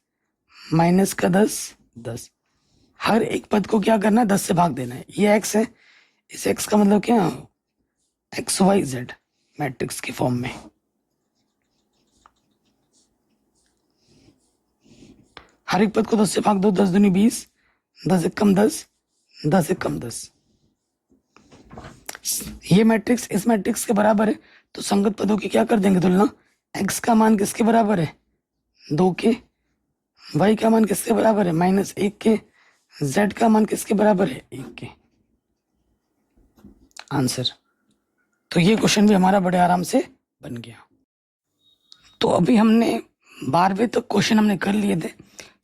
माइनस का 10 10। हर एक पद को क्या करना है? 10 से भाग देना है। ये x है, इस x का मतलब क्या? एक्स वाई जेड मैट्रिक्स के फॉर्म में। हर एक पद को 10 से भाग दो, 10 दूनी 20, 10 एक कम 10, 10 एक कम 10। ये मैट्रिक्स इस मैट्रिक्स के बराबर है, तो संगत पदों की क्या कर देंगे तुलना? x का मान किसके बराबर है? 2 के। y का मान किसके बराबर है? -1 के। z का मान किसके बराबर है? 1 के। आंसर। तो ये क्वेश्चन भी हमारा बड़े आराम से बन गया। तो अभी हमने 12वीं तक क्वेश्चन हमने कर लिए थे।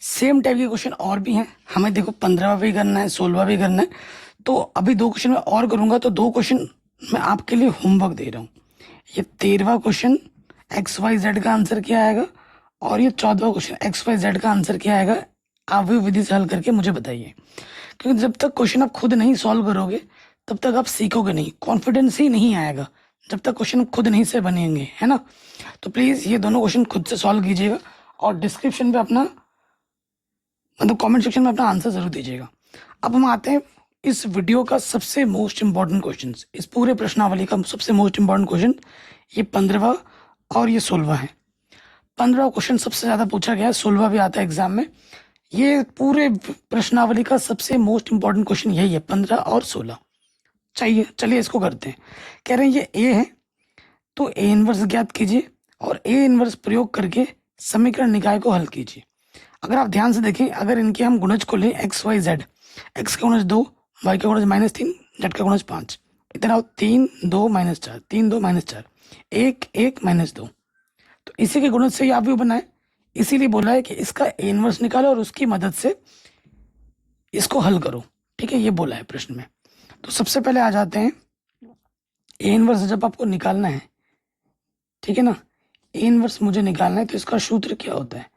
सेम टाइप के क्वेश्चन और भी हैं, हमें देखो 15वां भी करना है, 16वां भी करना है। तो अभी 2 क्वेश्चन मैं और करूंगा, तो 2 क्वेश्चन मैं आपके लिए होमवर्क दे रहा हूँ। ये 13वां क्वेश्चन XYZ का आंसर क्या आएगा, और ये 14वां क्वेश्चन XYZ का आंसर क्या आएगा, आप भी विधि से हल करके मुझे बताइए। क्योंकि जब तक क्वेश्चन आप खुद नहीं सॉल्व करोगे तब तक आप सीखोगे नहीं, कॉन्फिडेंस ही नहीं आएगा जब तक क्वेश्चन खुद नहीं से बनेंगे, है ना। तो प्लीज़ ये दोनों क्वेश्चन खुद से सॉल्व कीजिएगा, और डिस्क्रिप्शन पे अपना मतलब कमेंट सेक्शन में अपना आंसर जरूर दीजिएगा। अब हम आते हैं इस वीडियो का सबसे मोस्ट इम्पॉर्टेंट क्वेश्चन, इस पूरे प्रश्नावली का सबसे मोस्ट इम्पॉर्टेंट क्वेश्चन, ये 15वां और ये 16वां है। 15वां क्वेश्चन सबसे ज़्यादा पूछा गया है, 16वां भी आता है एग्जाम में। ये पूरे प्रश्नावली का सबसे मोस्ट इम्पॉर्टेंट क्वेश्चन यही है, 15 और 16। चाहिए, चलिए इसको करते हैं। कह रहे हैं ये ए है, तो ए इनवर्स ज्ञात कीजिए और ए इनवर्स प्रयोग करके समीकरण निकाय को हल कीजिए। अगर आप ध्यान से देखें, अगर इनके हम गुणज को लें XYZ, x का गुणज 2, y का गुणज -3, z का गुणज 5, इतना हो 3 2 -4, 3 2 -4, 1 1 -2। तो इसी के गुणज से ही आप भी बनाए, इसीलिए बोला है कि इसका ए इनवर्स निकालो और उसकी मदद से इसको हल करो। ठीक है, ये बोला है प्रश्न में। तो सबसे पहले आ जाते हैं, ए इनवर्स जब आपको निकालना है, ठीक है ना, ए इनवर्स मुझे निकालना है, तो इसका सूत्र क्या होता है?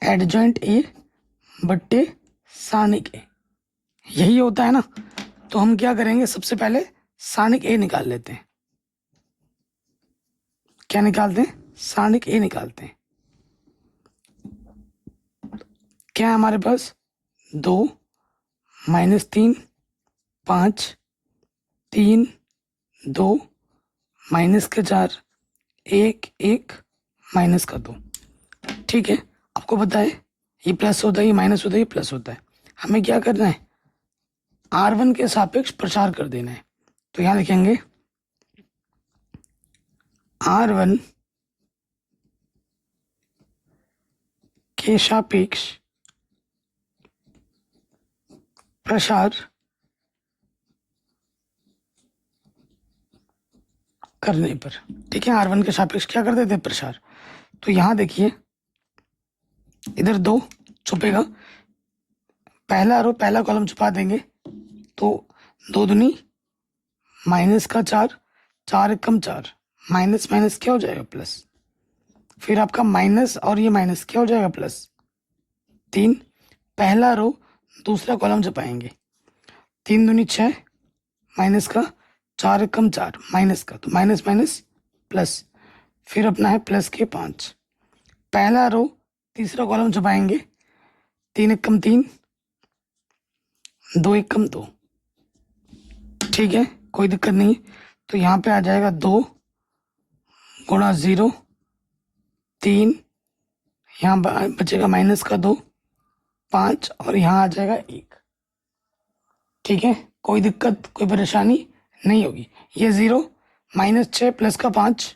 एडजॉइंट ए बट्टे सारणिक ए, यही होता है ना। तो हम क्या करेंगे, सबसे पहले सारणिक ए निकाल लेते हैं। क्या निकालते हैं? सारणिक ए निकालते हैं। क्या है हमारे पास? 2 -3 5 3 दो, माइनस के 4, 1 1, माइनस का 2। ठीक है, आपको पता है ये प्लस होता है, ये माइनस होता है, ये प्लस होता है। हमें क्या करना है, R1 के सापेक्ष प्रसार कर देना है। तो यहाँ लिखेंगे R1 के सापेक्ष प्रसार करने पर। ठीक है, R1 के सापेक्ष क्या कर देते हैं, प्रसार। तो यहाँ देखिए, इधर 2 छुपेगा, पहला रो पहला कॉलम छुपा देंगे, तो 2 दूनी माइनस का 4, 4 एकम 4, माइनस माइनस क्या हो जाएगा, प्लस। फिर आपका माइनस और ये माइनस क्या हो जाएगा, प्लस। 3, पहला रो दूसरा कॉलम छुपाएंगे, 3 दूनी 6, माइनस का 4 एकम 4, माइनस का, तो माइनस माइनस प्लस। फिर अपना है प्लस के 5, पहला रो तीसरा कॉलम छुपाएंगे, 3 एकम 3, 2 एकम 2। ठीक है, कोई दिक्कत नहीं। तो यहाँ पे आ जाएगा 2 गुणा 0, 3, यहाँ बचेगा माइनस का 2, 5, और यहाँ आ जाएगा 1। ठीक है, कोई दिक्कत कोई परेशानी नहीं होगी। ये 0 माइनस 6 प्लस का 5,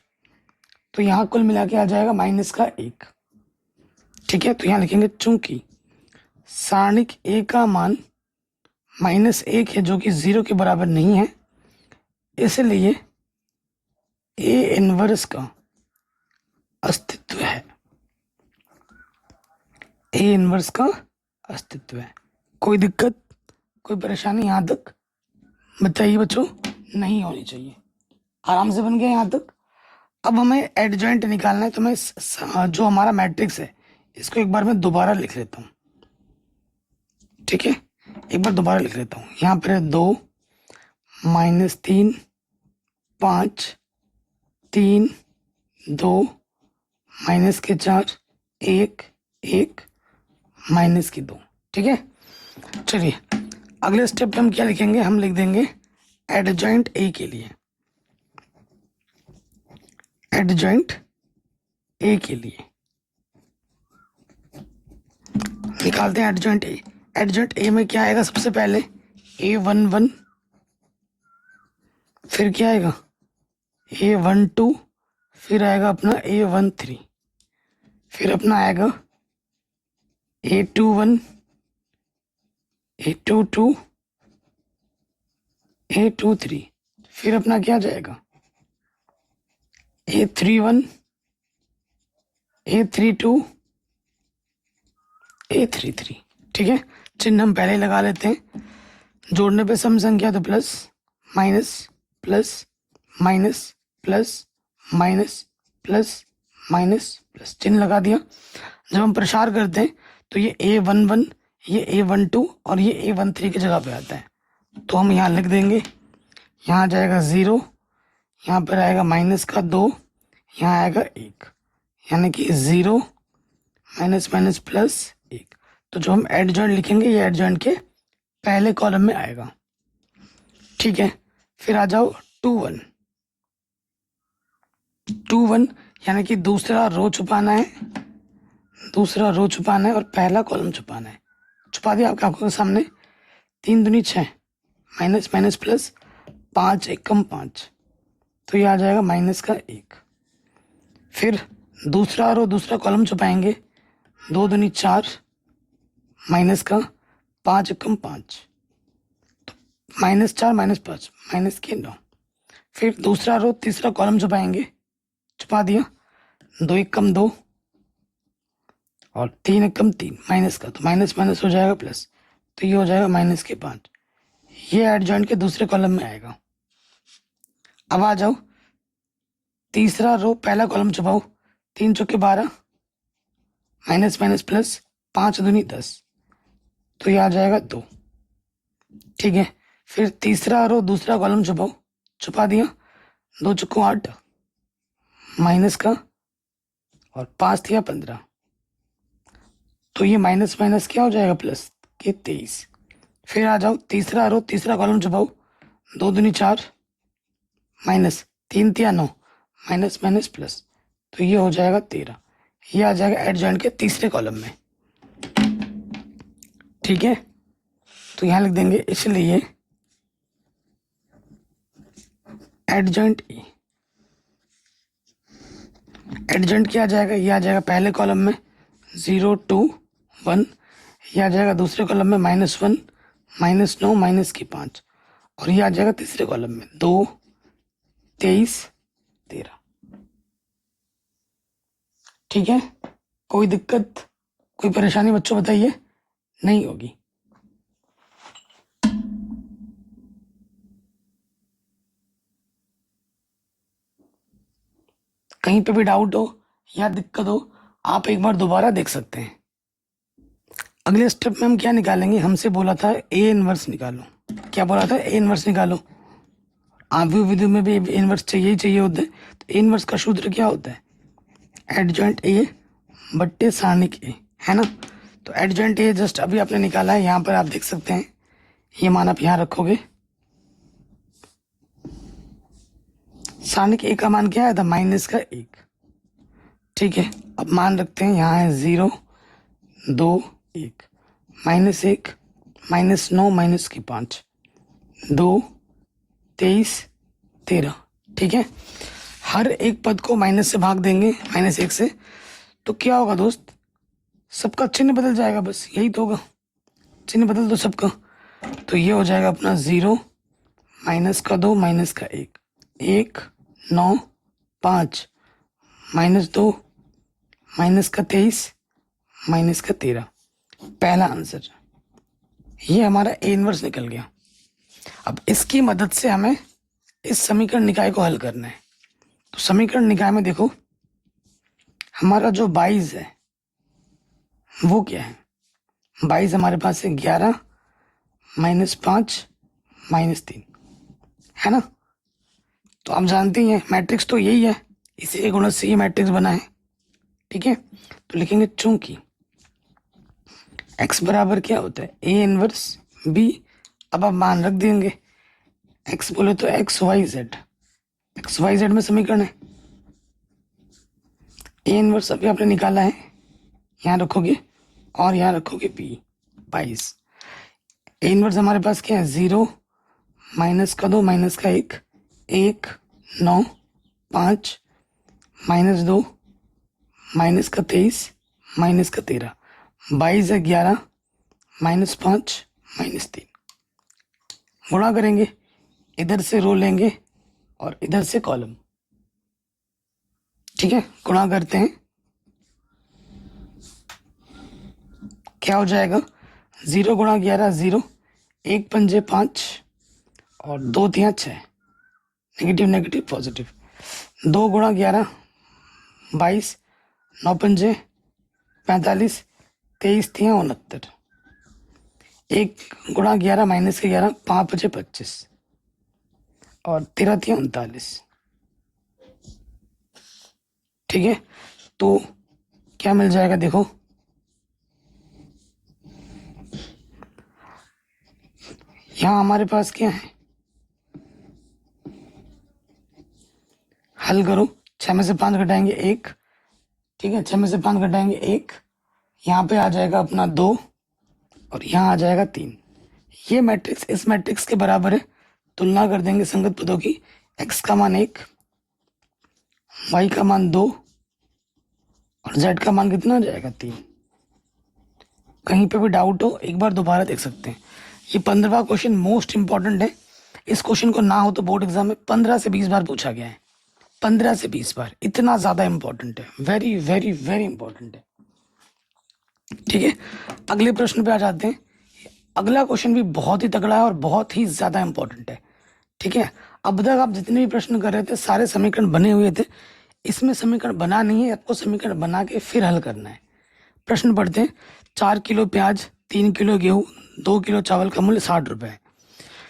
तो यहाँ कुल मिला के आ जाएगा माइनस का 1। ठीक है, तो यहाँ लिखेंगे चूंकि सारणिक ए का मान -1 है, जो कि 0 के बराबर नहीं है, इसलिए ए इनवर्स का अस्तित्व है। ए इनवर्स का अस्तित्व है। कोई दिक्कत कोई परेशानी यहाँ तक बताइए बच्चों, नहीं होनी चाहिए। आराम से बन गया यहाँ तक। अब हमें एडजॉइंट निकालना है, तो मैं जो हमारा मैट्रिक्स है इसको एक बार मैं दोबारा लिख लेता हूँ। ठीक है, एक बार दोबारा लिख लेता हूँ। यहाँ पर है 2 -3 5 3 2 माइनस के 4 1 1 माइनस की 2। ठीक है, चलिए अगले स्टेप पे हम क्या लिखेंगे, हम लिख देंगे एडजॉइंट ए के लिए। एडजॉइंट ए के लिए निकालते हैं एडजॉइंट ए। एडजॉइंट ए में क्या आएगा, सबसे पहले A11, फिर क्या आएगा A12, फिर आएगा अपना A13, फिर अपना आएगा A21, A22, A23, फिर अपना क्या जाएगा A31, A32, A33। ठीक है, चिन्ह हम पहले ही लगा लेते हैं। जोड़ने पे सम संख्या तो plus minus plus minus plus minus plus minus plus, चिन्ह लगा दिया। जब हम प्रसार करते हैं तो ये A11, ये A12 और ये A13 की जगह पे आता है, तो हम यहाँ लिख देंगे। यहाँ आ जाएगा 0, यहाँ पर आएगा माइनस का 2, यहाँ आएगा 1, यानी कि 0 माइनस माइनस प्लस 1। तो जो हम एडजॉइंट लिखेंगे ये एडजॉइंट के पहले कॉलम में आएगा। ठीक है, फिर आ जाओ 2 1, 2 1 यानी कि दूसरा रो छुपाना है, दूसरा रो छुपाना है और पहला कॉलम छुपाना है। छुपा दिया आपकी आंखों के सामने। 3 दूनी 6, माइनस माइनस प्लस, 5 एकम 5, तो ये आ जाएगा माइनस का 1। फिर दूसरा रो दूसरा कॉलम छुपाएंगे, 2 दूनी 4, माइनस का 5 एकम 5, तो -4 -5 माइनस के 9। फिर दूसरा रो तीसरा कॉलम छुपाएंगे, छुपा दिया, 2 एकम 2 और 3 एकम 3, माइनस का, तो माइनस माइनस हो जाएगा प्लस, तो ये हो जाएगा माइनस के 5। ये एडजॉइंट के दूसरे कॉलम में आएगा। अब आ जाओ तीसरा रो पहला कॉलम छुपाओ, 3 चौके 12, माइनस माइनस प्लस, 5 दूनी 10, तो ये आ जाएगा 2। ठीक है, फिर तीसरा रो दूसरा कॉलम छुपाओ, छुपा दिया, 2 चौको 8, माइनस का, और 5 दिया 15, तो ये माइनस माइनस क्या हो जाएगा, प्लस के 23। फिर आ जाओ तीसरा रो तीसरा कॉलम छुपाओ, 2 दूनी 4, माइनस 3 तिया 9, माइनस माइनस प्लस, तो ये हो जाएगा 13। ये आ जाएगा एडजॉइंट के तीसरे कॉलम में। ठीक है, तो यहाँ लिख देंगे इसलिए एडजॉइंट ए। एडजॉइंट क्या आ जाएगा, ये आ जाएगा पहले कॉलम में 0 2 1, ये आ जाएगा दूसरे कॉलम में -1 -9 माइनस की 5, और ये आ जाएगा तीसरे कॉलम में 2 23 13। ठीक है, कोई दिक्कत, कोई परेशानी बच्चों बताइए? नहीं होगी। कहीं पे भी डाउट हो या दिक्कत हो, आप एक बार दोबारा देख सकते हैं। अगले स्टेप में हम क्या निकालेंगे, हमसे बोला था ए इनवर्स निकालो। क्या बोला था? ए इनवर्स निकालो। आपकी वीडियो में भी ए इनवर्स चाहिए ही चाहिए होता है। तो ए इनवर्स का सूत्र क्या होता है? एडजॉइंट ए बट्टे सारणिक ए, है ना। तो एडजॉइंट ए जस्ट अभी आपने निकाला है, यहाँ पर आप देख सकते हैं। ये मान आप यहाँ रखोगे, सारणिक ए का मान क्या आया था? -1। ठीक है, अब मान रखते हैं, यहाँ है 0 2 1, -1 -9 माइनस की 5, 2 23 13। ठीक है, हर एक पद को माइनस से भाग देंगे, -1 से, तो क्या होगा दोस्त? सबका चिन्ह बदल जाएगा, बस यही तो होगा। चिन्ह बदल दो सबका, तो ये हो जाएगा अपना 0 -2 -1, 1 9 5 -2 -23 -13। पहला आंसर, ये हमारा ए इनवर्स निकल गया। अब इसकी मदद से हमें इस समीकरण निकाय को हल करना है। तो समीकरण निकाय में देखो, हमारा जो 22 है वो क्या है? 22 हमारे पास है 11 -5 -3, है ना। तो आप जानते ही हैं मैट्रिक्स तो यही है, इसी के गुणन से ये मैट्रिक्स बना है। ठीक है, तो लिखेंगे चूंकि x बराबर क्या होता है? A inverse B. अब आप मान रख देंगे, x बोले तो एक्स वाई जेड में समीकरण है। ए इनवर्स अभी आपने निकाला है, यहाँ रखोगे और यहाँ रखोगे p 22। ए इनवर्स हमारे पास क्या है? 0 -2 -1, 1 9 5 -2 -23 -13, 22 है 11 -5 -3। गुणा करेंगे, इधर से रो लेंगे और इधर से कॉलम। ठीक है, गुणा करते हैं, क्या हो जाएगा? 0 गुणा 11 0, 1 पंजे 5 और 2 तिया 6, नेगेटिव नेगेटिव पॉजिटिव। 2 गुणा 11 22, 9 पंजे 45, 23 तिया 69, 1 गुणा 11 माइनस के 11, 5 बचे 25 और 13 तिया 39। ठीक है, तो क्या मिल जाएगा? देखो, यहाँ हमारे पास क्या है? हल करो, 6 में से 5 घटाएंगे 1। ठीक है, 6 में से 5 घटाएंगे 1, यहाँ पे आ जाएगा अपना 2 और यहाँ आ जाएगा 3। ये मैट्रिक्स इस मैट्रिक्स के बराबर है। तुलना कर देंगे संगत पदों की, x का मान 1, y का मान 2 और z का मान कितना आ जाएगा? 3। कहीं पे भी डाउट हो एक बार दोबारा देख सकते हैं। ये 15वां क्वेश्चन मोस्ट इंपॉर्टेंट है। इस क्वेश्चन को ना हो तो बोर्ड एग्जाम में 15 से 20 बार पूछा गया है। 15 से 20 बार, इतना ज़्यादा इंपॉर्टेंट है, वेरी वेरी वेरी इंपॉर्टेंट है। ठीक है, अगले प्रश्न पे आ जाते हैं। अगला क्वेश्चन भी बहुत ही तगड़ा है और बहुत ही ज़्यादा इंपॉर्टेंट है। ठीक है, अब तक आप जितने भी प्रश्न कर रहे थे सारे समीकरण बने हुए थे, इसमें समीकरण बना नहीं है, आपको समीकरण बना के फिर हल करना है। प्रश्न पढ़ते हैं। 4 किलो प्याज, 3 किलो गेहूँ, 2 किलो चावल का मूल्य 60 रुपये है।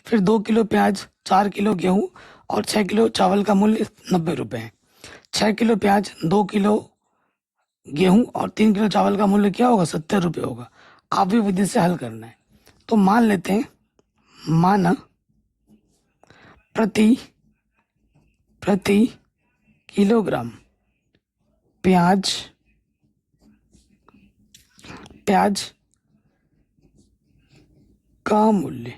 फिर 2 किलो प्याज, 4 किलो गेहूँ और 6 किलो चावल का मूल्य 90 रुपये है। 6 किलो प्याज, 2 किलो गेहूँ और 3 किलो चावल का मूल्य क्या होगा? 70 रुपये होगा। आप भी विधि से हल करना है। तो मान लेते हैं, मान प्रति प्रति किलोग्राम प्याज का मूल्य,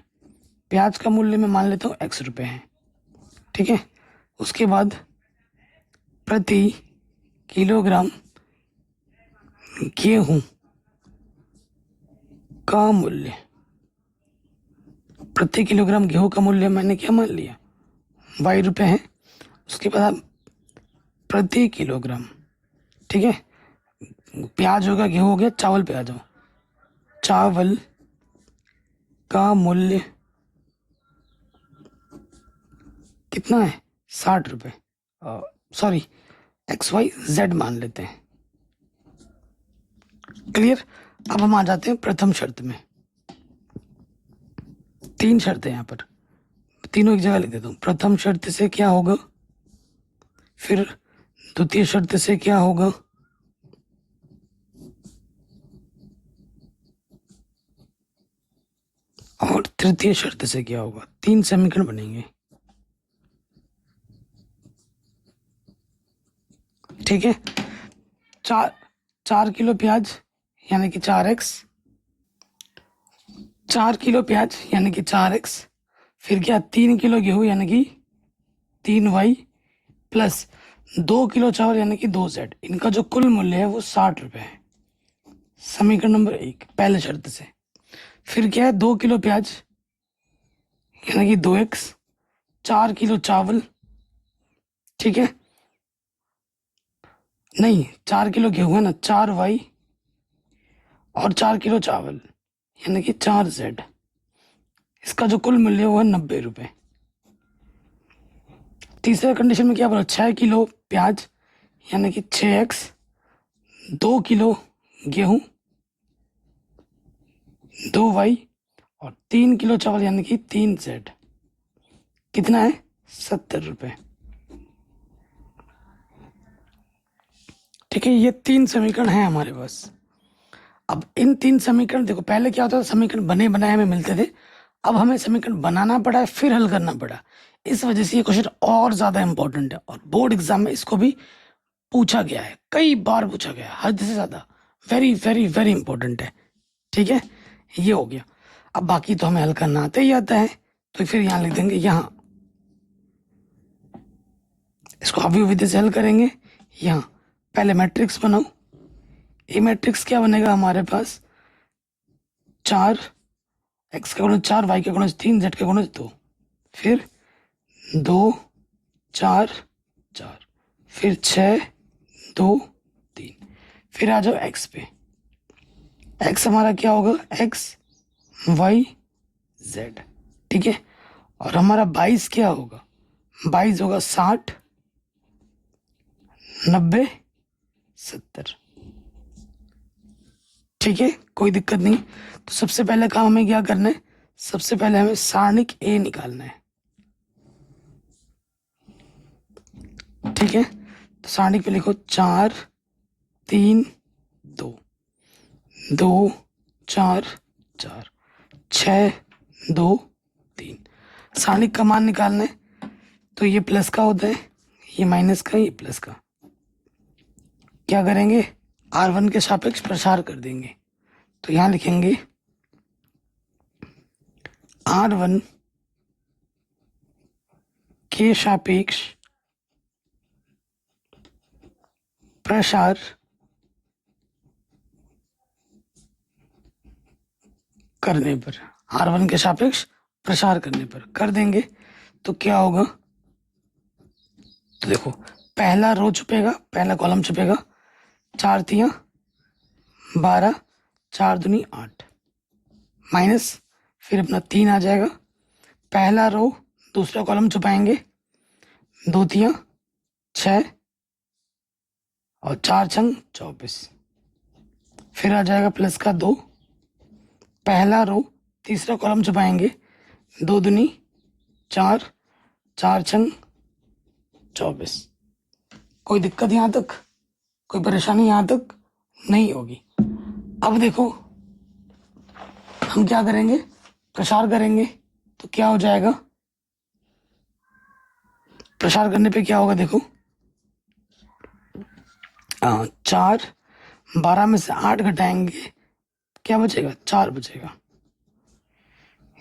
प्याज का मूल्य मैं मान लेता हूँ x रुपये है, ठीक है। उसके बाद प्रति किलोग्राम गेहूं का मूल्य, प्रति किलोग्राम गेहूं का मूल्य मैंने क्या मान लिया, y रुपये है। उसके बाद आप प्रति किलोग्राम, ठीक है, प्याज होगा, गेहूं हो गया, चावल पे आ जाओ। चावल का मूल्य कितना है, 60 रुपये, सॉरी XYZ मान लेते हैं। क्लियर। अब हम आ जाते हैं प्रथम शर्त में। 3 शर्तें यहाँ पर, तीनों एक जगह लिख देता हूँ। प्रथम शर्त से क्या होगा, फिर द्वितीय शर्त से क्या होगा, और तृतीय शर्त से क्या होगा। 3 समीकरण बनेंगे, ठीक है। 4 किलो प्याज यानी कि 4x, 4 किलो प्याज यानी कि 4x, फिर क्या 3 किलो गेहूं यानी कि 3y, प्लस 2 किलो चावल यानी कि 2z। इनका जो कुल मूल्य है वो 60 रुपये है, समीकरण नंबर 1 पहले शर्त से। फिर क्या है 2 किलो प्याज यानी कि 2x, 4 किलो चावल, ठीक है, नहीं 4 किलो गेहूं है ना, 4y और 4 किलो चावल यानी कि 4z। इसका जो कुल मूल्य है वो है 90 रुपये। तीसरे कंडीशन में क्या बोला, 6 किलो प्याज यानी कि 6x, 2 किलो गेहूं 2y और 3 किलो चावल यानी कि 3z। कितना है, 70 रुपये, ठीक है। ये 3 समीकरण हैं हमारे पास। अब इन 3 समीकरण देखो, पहले क्या होता था, समीकरण बने बनाए हमें मिलते थे, अब हमें समीकरण बनाना पड़ा है, फिर हल करना पड़ा। इस वजह से ये क्वेश्चन और ज़्यादा इंपॉर्टेंट है, और बोर्ड एग्जाम में इसको भी पूछा गया है, कई बार पूछा गया है, हद से ज़्यादा। वेरी वेरी वेरी इंपॉर्टेंट है, ठीक है। ये हो गया। अब बाकी तो हमें हल करना आते ही आता है, तो फिर यहाँ लिख देंगे, यहाँ इसको अवयव विधि से हल करेंगे। यहाँ पहले मैट्रिक्स बनाओ, ये मैट्रिक्स क्या बनेगा हमारे पास, 4 x का गुणज 4, y का गुणज 3, z का गुणज 2, फिर 2 4 4, फिर 6 2 3, फिर आ जाओ x पे। x हमारा क्या होगा, x y z, ठीक है। और हमारा 22 क्या होगा, 22 होगा 60 90 70, ठीक है, कोई दिक्कत नहीं। तो सबसे पहले काम हमें क्या करना है, सबसे पहले हमें सारणिक ए निकालना है, ठीक है। तो सारणिक पे लिखो 4 3 2 2 4 4 6 2 3। सारणिक का मान निकालना है, तो ये प्लस का होता है, ये माइनस का, ये प्लस का। क्या करेंगे, R1 के सापेक्ष प्रसार कर देंगे। तो यहाँ लिखेंगे R1 के सापेक्ष प्रसार करने पर, R1 के सापेक्ष प्रसार करने पर कर देंगे तो क्या होगा, तो देखो पहला रो छुपेगा, पहला कॉलम छुपेगा, 4 तियां 12, 4 दूनी 8, माइनस, फिर अपना 3 आ जाएगा, पहला रो दूसरा कॉलम छुपाएंगे, 2 तियां 6 और 4 छंग 24, फिर आ जाएगा प्लस का 2, पहला रो तीसरा कॉलम छुपाएंगे, 2 दूनी 4, 4 छंग 24। कोई दिक्कत यहाँ तक, कोई परेशानी यहाँ तक नहीं होगी। अब देखो हम क्या करेंगे, प्रसार करेंगे तो क्या हो जाएगा, प्रसार करने पे क्या होगा देखो, 4, 12 में से 8 घटाएंगे, क्या बचेगा, 4 बचेगा।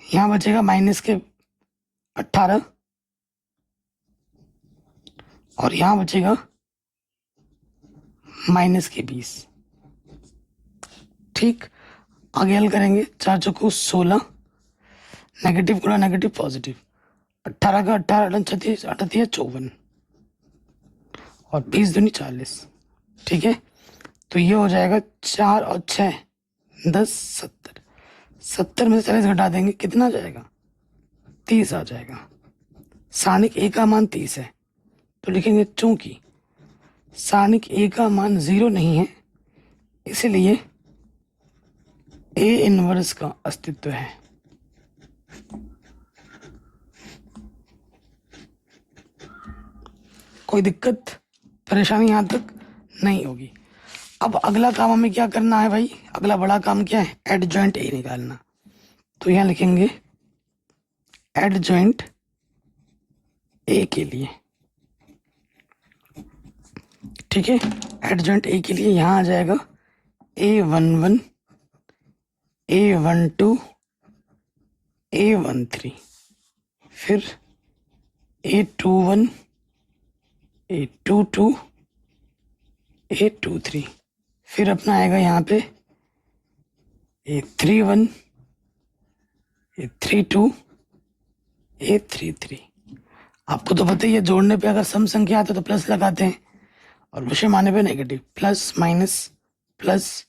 यहाँ बचेगा माइनस के 18 और यहाँ बचेगा माइनस के 20। ठीक, आगे हल करेंगे। 4 चौको 16, नेगेटिव गुणा नेगेटिव पॉजिटिव, 18 का 18 36 38 54 और 20 दूनी 40। ठीक है, तो ये हो जाएगा 4 और 6 10 70। 70 में से 40 घटा देंगे, कितना आ जाएगा, 30 आ जाएगा। सारणिक ए का मान 30 है, तो लिखेंगे चूंकि सारणिक ए का मान 0 नहीं है, इसलिए ए इनवर्स का अस्तित्व है। कोई दिक्कत परेशानी यहां तक नहीं होगी। अब अगला काम हमें क्या करना है भाई, अगला बड़ा काम क्या है, एडजॉइंट ए निकालना। तो यहां लिखेंगे एडजॉइंट ए के लिए। ठीक है, एडजॉइंट ए के लिए यहां आ जाएगा A11 A12 A13, फिर A21 A22 A23, फिर अपना आएगा यहाँ पे A31 A32 A33। आपको तो पता ही है, जोड़ने पे अगर सम संख्या आते तो प्लस लगाते हैं और विषम आने पे negative, plus minus plus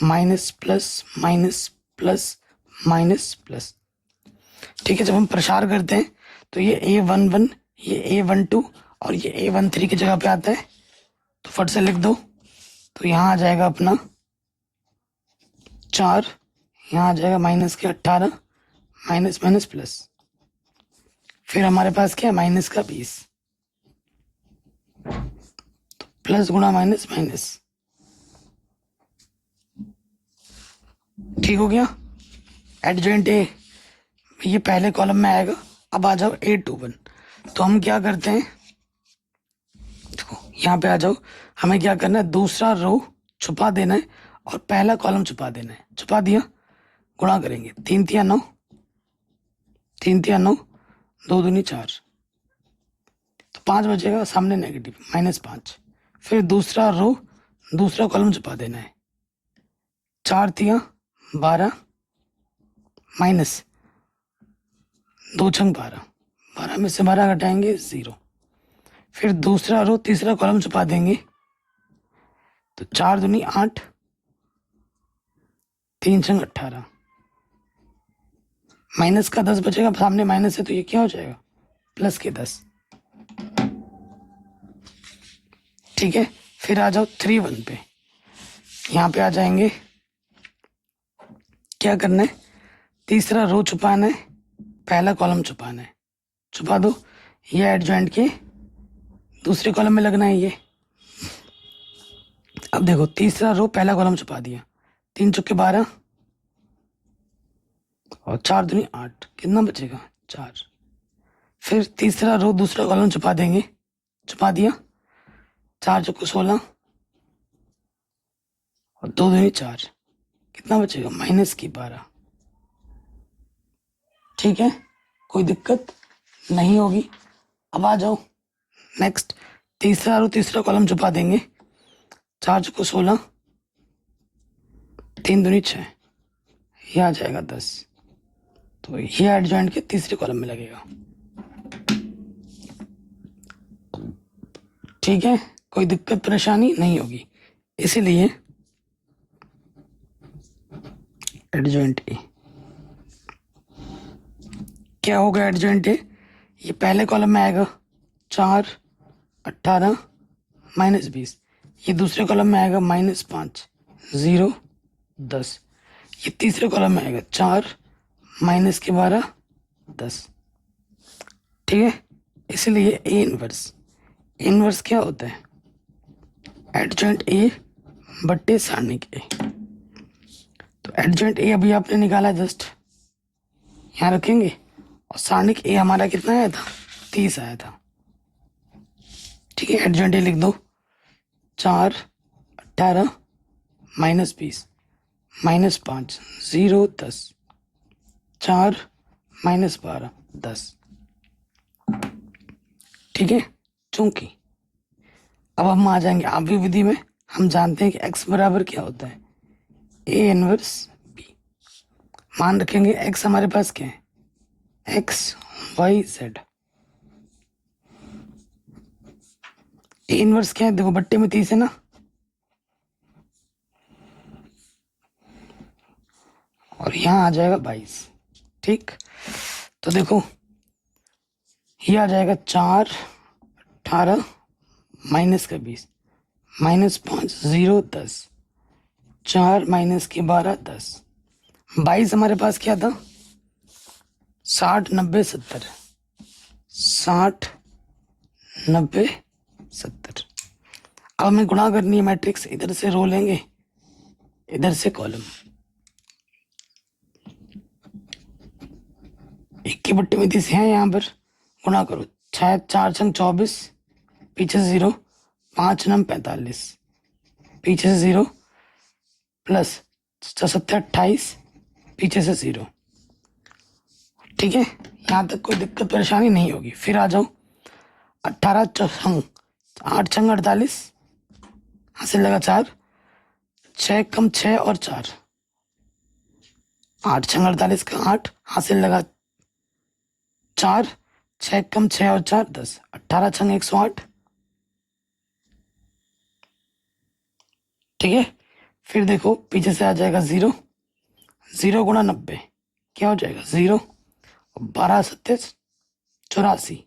minus plus minus plus minus plus. ठीक है, जब हम प्रसार करते हैं तो ये A11 ये A12 और ये A13 की जगह पे आता है, तो फट से लिख दो। तो यहाँ आ जाएगा अपना 4, यहाँ आ जाएगा माइनस के 18 माइनस माइनस प्लस, फिर हमारे पास क्या है, माइनस का 20, तो प्लस गुणा माइनस माइनस। ठीक हो गया, एडजॉइंट ए ये पहले कॉलम में आएगा। अब आ जाओ A21, तो हम क्या करते हैं, यहाँ पे आ जाओ, हमें क्या करना है, दूसरा रो छुपा देना है और पहला कॉलम छुपा देना है। छुपा दिया, गुणा करेंगे, 3 तिया 9 3 तिया 9 2 दूनी 4, तो 5 बचेगा, सामने नेगेटिव -5। फिर दूसरा रो दूसरा कॉलम छुपा देना है, 4 तिया 12 माइनस 2 छंग 12, 12 में से 12 घटाएंगे 0। फिर दूसरा रो तीसरा कॉलम छुपा देंगे, तो 4 दूनी 8 3 छंग 18, माइनस का 10 बचेगा, सामने माइनस है तो ये क्या हो जाएगा, प्लस के 10। ठीक है, फिर आ जाओ 31 पे, यहाँ पे आ जाएंगे, क्या करना है, तीसरा रो छुपाना है, पहला कॉलम छुपाना है। छुपा दो, ये एडजॉइंट के दूसरे कॉलम में लगना है ये। अब देखो, तीसरा रो पहला कॉलम छुपा दिया, 3 चौके 12 और 4 दूनी 8, कितना बचेगा 4। फिर तीसरा रो दूसरा कॉलम छुपा देंगे, छुपा दिया, 4 चौके 16 और 2 दूनी 4, कितना बचेगा -12। ठीक है, कोई दिक्कत नहीं होगी। अब आ जाओ नेक्स्ट, तीसरा रो तीसरा कॉलम छुपा देंगे, 4 चौके 16 3 दूनी 6, ये आ जाएगा 10, तो ये एडजॉइंट के तीसरे कॉलम में लगेगा। ठीक है, कोई दिक्कत परेशानी नहीं होगी, इसीलिए एडजॉइंट ए क्या होगा, एडजॉइंट ए ये पहले कॉलम में आएगा 4 18 -20, ये दूसरे कॉलम में आएगा -5 0 10, ये तीसरे कॉलम में आएगा 4 -12 10। ठीक है, इसलिए ए इनवर्स क्या होता है, एडजॉइंट ए बट्टे सारणिक ए। तो एडजॉइंट ए अभी आपने निकाला, जस्ट यहाँ रखेंगे, और सारणिक ए हमारा कितना आया था, 30 आया था। ठीक है, एडजॉइंट लिख दो। 4 18 -20 -5 0 10 4 -12 10। ठीक है, चूंकि अब हम आ जाएंगे आवी विधि में। हम जानते हैं कि x बराबर क्या होता है, A इनवर्स B। मान रखेंगे x हमारे पास क्या है, x y z। A inverse क्या है, देखो बट्टे में 30 है ना, और यहाँ आ जाएगा 22। ठीक, तो देखो ये आ जाएगा 4 18 -20 -5 0 10 4 -12 10। 22 हमारे पास क्या था, 60 90 70 60 90 70। अब हमें गुणा करनी है मैट्रिक्स, इधर से रो लेंगे इधर से कॉलम। 1 की बट्टे में 30 है, यहाँ पर गुणा करो। 6 4 छंग 24, पीछे से 0, 5 9 45, पीछे से 0, प्लस 7 28, पीछे से 0। ठीक है, यहाँ तक कोई दिक्कत परेशानी नहीं होगी। फिर आ जाओ 18 छंग 8 छंग 48, हासिल लगा 4, 6 कम 6 और 4, 8 छंग 48 का 8, हासिल लगा 4, 6 कम 6 और 4 10, 18 छंग 108। ठीक है, फिर देखो पीछे से आ जाएगा 0, 0 गुणा 90 क्या हो जाएगा 0, 12 7 84,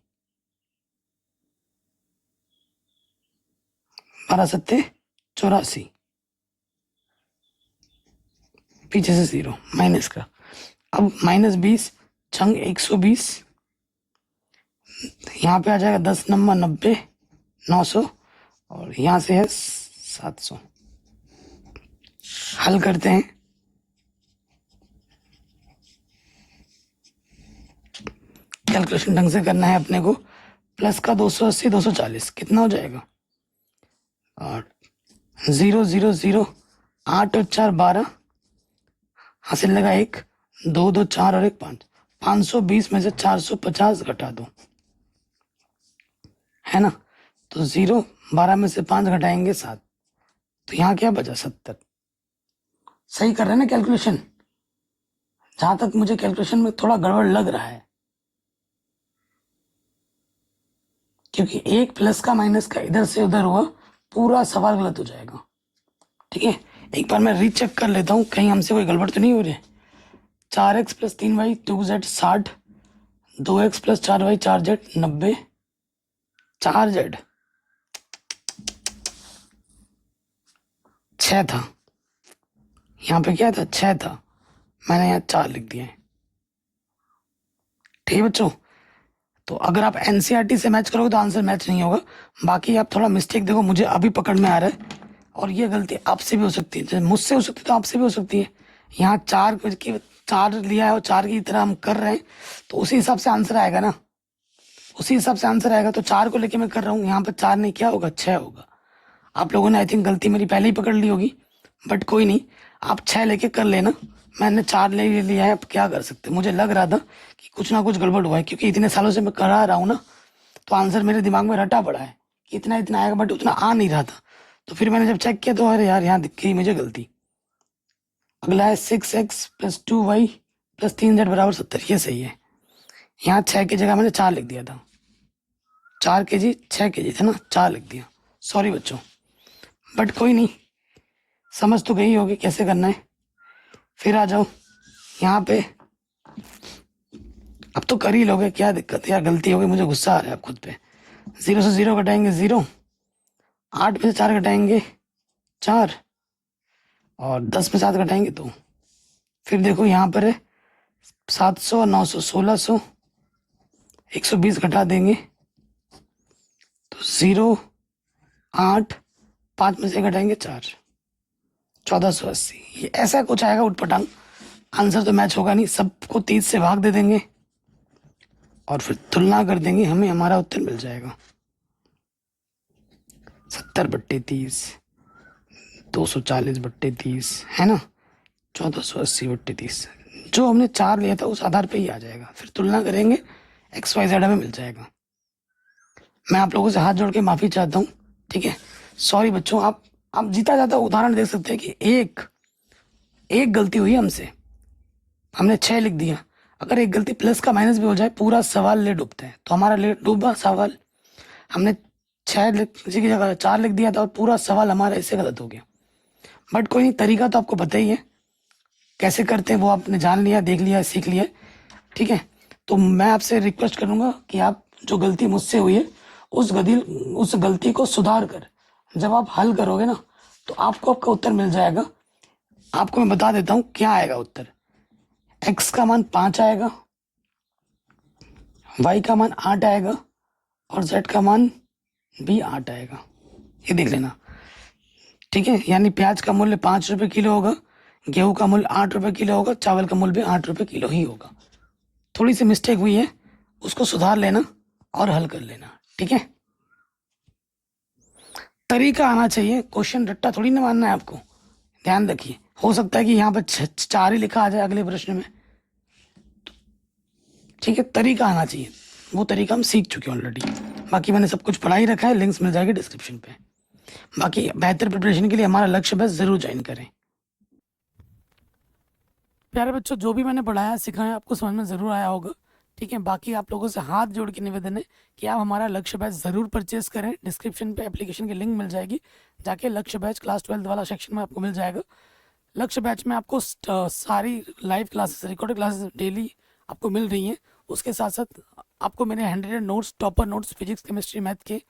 12 7 84, पीछे से 0 माइनस का। अब -20 छंग 120, यहाँ पे आ जाएगा 10 नंबर 90 900, और यहाँ से है 700। हल करते हैं। कैलकुलेशन ढंग से करना है अपने को। प्लस का 280 240 कितना हो जाएगा, 0 0 0 8 और 4 12, हासिल लगा 1 2 2 4 और 1 5, 520 में से 450 घटा दो, है ना। तो 0 12 में से 5 घटाएंगे 7, तो यहाँ क्या बचा 70। सही कर रहे हैं ना कैलकुलेशन। जहां तक मुझे कैलकुलेशन में थोड़ा गड़बड़ लग रहा है, क्योंकि एक प्लस का माइनस का इधर से उधर हुआ, पूरा सवाल गलत हो जाएगा। ठीक है, एक बार मैं रीचेक कर लेता हूँ कहीं हमसे कोई गड़बड़ तो नहीं हो रही है। 4x + 3y 2z 60, 2x + 4y 4z 90, 4z 6 था, यहाँ पे क्या था 6 था, मैंने यहाँ 4 लिख दिया है। ठीक है बच्चों, तो अगर आप एनसीईआरटी से मैच करोगे तो आंसर मैच नहीं होगा। बाकी आप थोड़ा मिस्टेक देखो, मुझे अभी पकड़ में आ रहा है, और ये गलती आपसे भी हो सकती है, जैसे मुझसे हो सकती है तो आपसे भी हो सकती है। यहाँ 4 की 4 लिया है और 4 की तरह हम कर रहे हैं, तो उसी हिसाब से आंसर आएगा ना, उसी हिसाब से आंसर आएगा। तो 4 को लेके मैं कर रहा हूँ, यहाँ पर 4 नहीं क्या होगा 6 होगा। आप लोगों ने आई थिंक गलती मेरी पहले ही पकड़ ली होगी, बट कोई नहीं, आप 6 लेके कर लेना। मैंने 4 ले लिया है, अब क्या कर सकते। मुझे लग रहा था कि कुछ ना कुछ गड़बड़ हुआ है, क्योंकि इतने सालों से मैं करा रहा हूँ ना, तो आंसर मेरे दिमाग में रटा पड़ा है कि इतना इतना आएगा, बट उतना आ नहीं रहा था। तो फिर मैंने जब चेक किया तो अरे यार यहाँ दिख गई मुझे गलती। अगला है 6x + 2y + 3z = 70, ये सही है। यहाँ 6 की जगह मैंने 4 लिख दिया था, 4 kg 6 kg था ना, 4 लिख दिया, सॉरी बच्चों, बट कोई नहीं, समझ तो गई होगी कैसे करना है। फिर आ जाओ यहाँ पे, अब तो कर ही लोगे, क्या दिक्कत है यार, गलती हो गई, मुझे गुस्सा आ रहा है अब खुद पे। 0 से 0 घटाएंगे 0, 8 में से 4 घटाएंगे 4, और 10 में 7 घटाएंगे 2। फिर देखो यहाँ पर है 700 900 1600, 120 घटा देंगे तो 0 8, 5 में से घटाएंगे 4, 1480। ये ऐसा कुछ आएगा उठपटांग, आंसर तो मैच होगा नहीं। सबको 30 से भाग दे देंगे और फिर तुलना कर देंगे, हमें हमारा उत्तर मिल जाएगा। 70/30, 240/30 है ना, 1480/30। जो हमने 4 लिया था उस आधार पे ही आ जाएगा, फिर तुलना करेंगे XYZ हमें मिल जाएगा। मैं आप लोगों से हाथ जोड़ के माफ़ी चाहता हूँ, ठीक है। सॉरी बच्चों, आप जीता जाता उदाहरण देख सकते हैं कि एक गलती हुई हमसे, हमने 6 लिख दिया। अगर एक गलती प्लस का माइनस भी हो जाए पूरा सवाल ले डूबते हैं, तो हमारा ले डूबा सवाल। हमने 6 की जगह 4 लिख दिया था और पूरा सवाल हमारा इससे गलत हो गया। बट कोई नहीं, तरीका तो आपको पता ही है कैसे करते हैं, वो आपने जान लिया, देख लिया, सीख लिया, ठीक है। तो मैं आपसे रिक्वेस्ट करूंगा कि आप जो गलती मुझसे हुई है उस गलती को सुधार कर जब आप हल करोगे ना, तो आपको आपका उत्तर मिल जाएगा। आपको मैं बता देता हूँ क्या आएगा उत्तर। x का मान 5 आएगा, y का मान 8 आएगा और z का मान भी 8 आएगा। ये देख लेना, ठीक है। यानी प्याज का मूल्य 5 रुपये किलो होगा, गेहूं का मूल्य 8 रुपये किलो होगा, चावल का मूल्य भी 8 रुपये किलो ही होगा। थोड़ी सी मिस्टेक हुई है, उसको सुधार लेना और हल कर लेना, ठीक है। तरीका आना चाहिए, क्वेश्चन रट्टा थोड़ी ना मानना है आपको। ध्यान रखिए, हो सकता है कि यहाँ पर 4 ही लिखा आ जाए अगले प्रश्न में, ठीक है। तरीका आना चाहिए, वो तरीका हम सीख चुके हैं ऑलरेडी। बाकी मैंने सब कुछ पढ़ा ही रखा है, लिंक्स मिल जाएगी डिस्क्रिप्शन पे। बाकी बेहतर प्रिपरेशन के लिए हमारा लक्ष्य बस जरूर ज्वाइन करें। प्यारे बच्चों, जो भी मैंने पढ़ाया सिखाया आपको समझ में ज़रूर आया होगा, ठीक है। बाकी आप लोगों से हाथ जोड़ के निवेदन है कि आप हमारा लक्ष्य बैच ज़रूर परचेस करें। डिस्क्रिप्शन पे एप्लीकेशन की लिंक मिल जाएगी, जाके लक्ष्य बैच क्लास 12 वाला सेक्शन में आपको मिल जाएगा। लक्ष्य बैच में आपको सारी live classes, recorded classes daily आपको मिल रही हैं। उसके साथ साथ आपको मेरे 100 notes, topper notes, physics, chemistry, math के।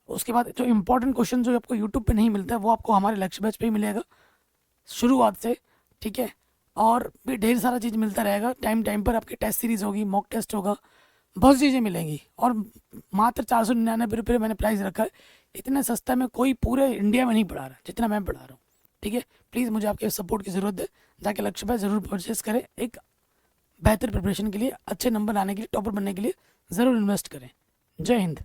उसके बाद जो इंपॉर्टेंट क्वेश्चन जो आपको यूट्यूब पे नहीं मिलता है वो आपको हमारे लक्ष्य बैच पे ही मिलेगा शुरुआत से, ठीक है। और भी ढेर सारा चीज़ मिलता रहेगा, टाइम टाइम पर आपकी टेस्ट सीरीज होगी, मॉक टेस्ट होगा, बहुत चीज़ें मिलेंगी। और मात्र 499 रुपये मैंने प्राइस रखा है। इतना सस्ता में कोई पूरे इंडिया में नहीं पढ़ा रहा जितना मैं पढ़ा रहा हूँ, ठीक है। प्लीज़ मुझे आपके सपोर्ट की ज़रूरत है, जाके लक्ष्य बैच ज़रूर परचेस करें। एक बेहतर प्रिपरेशन के लिए, अच्छे नंबर आने के लिए, टॉपर बनने के लिए ज़रूर इन्वेस्ट करें। जय हिंद।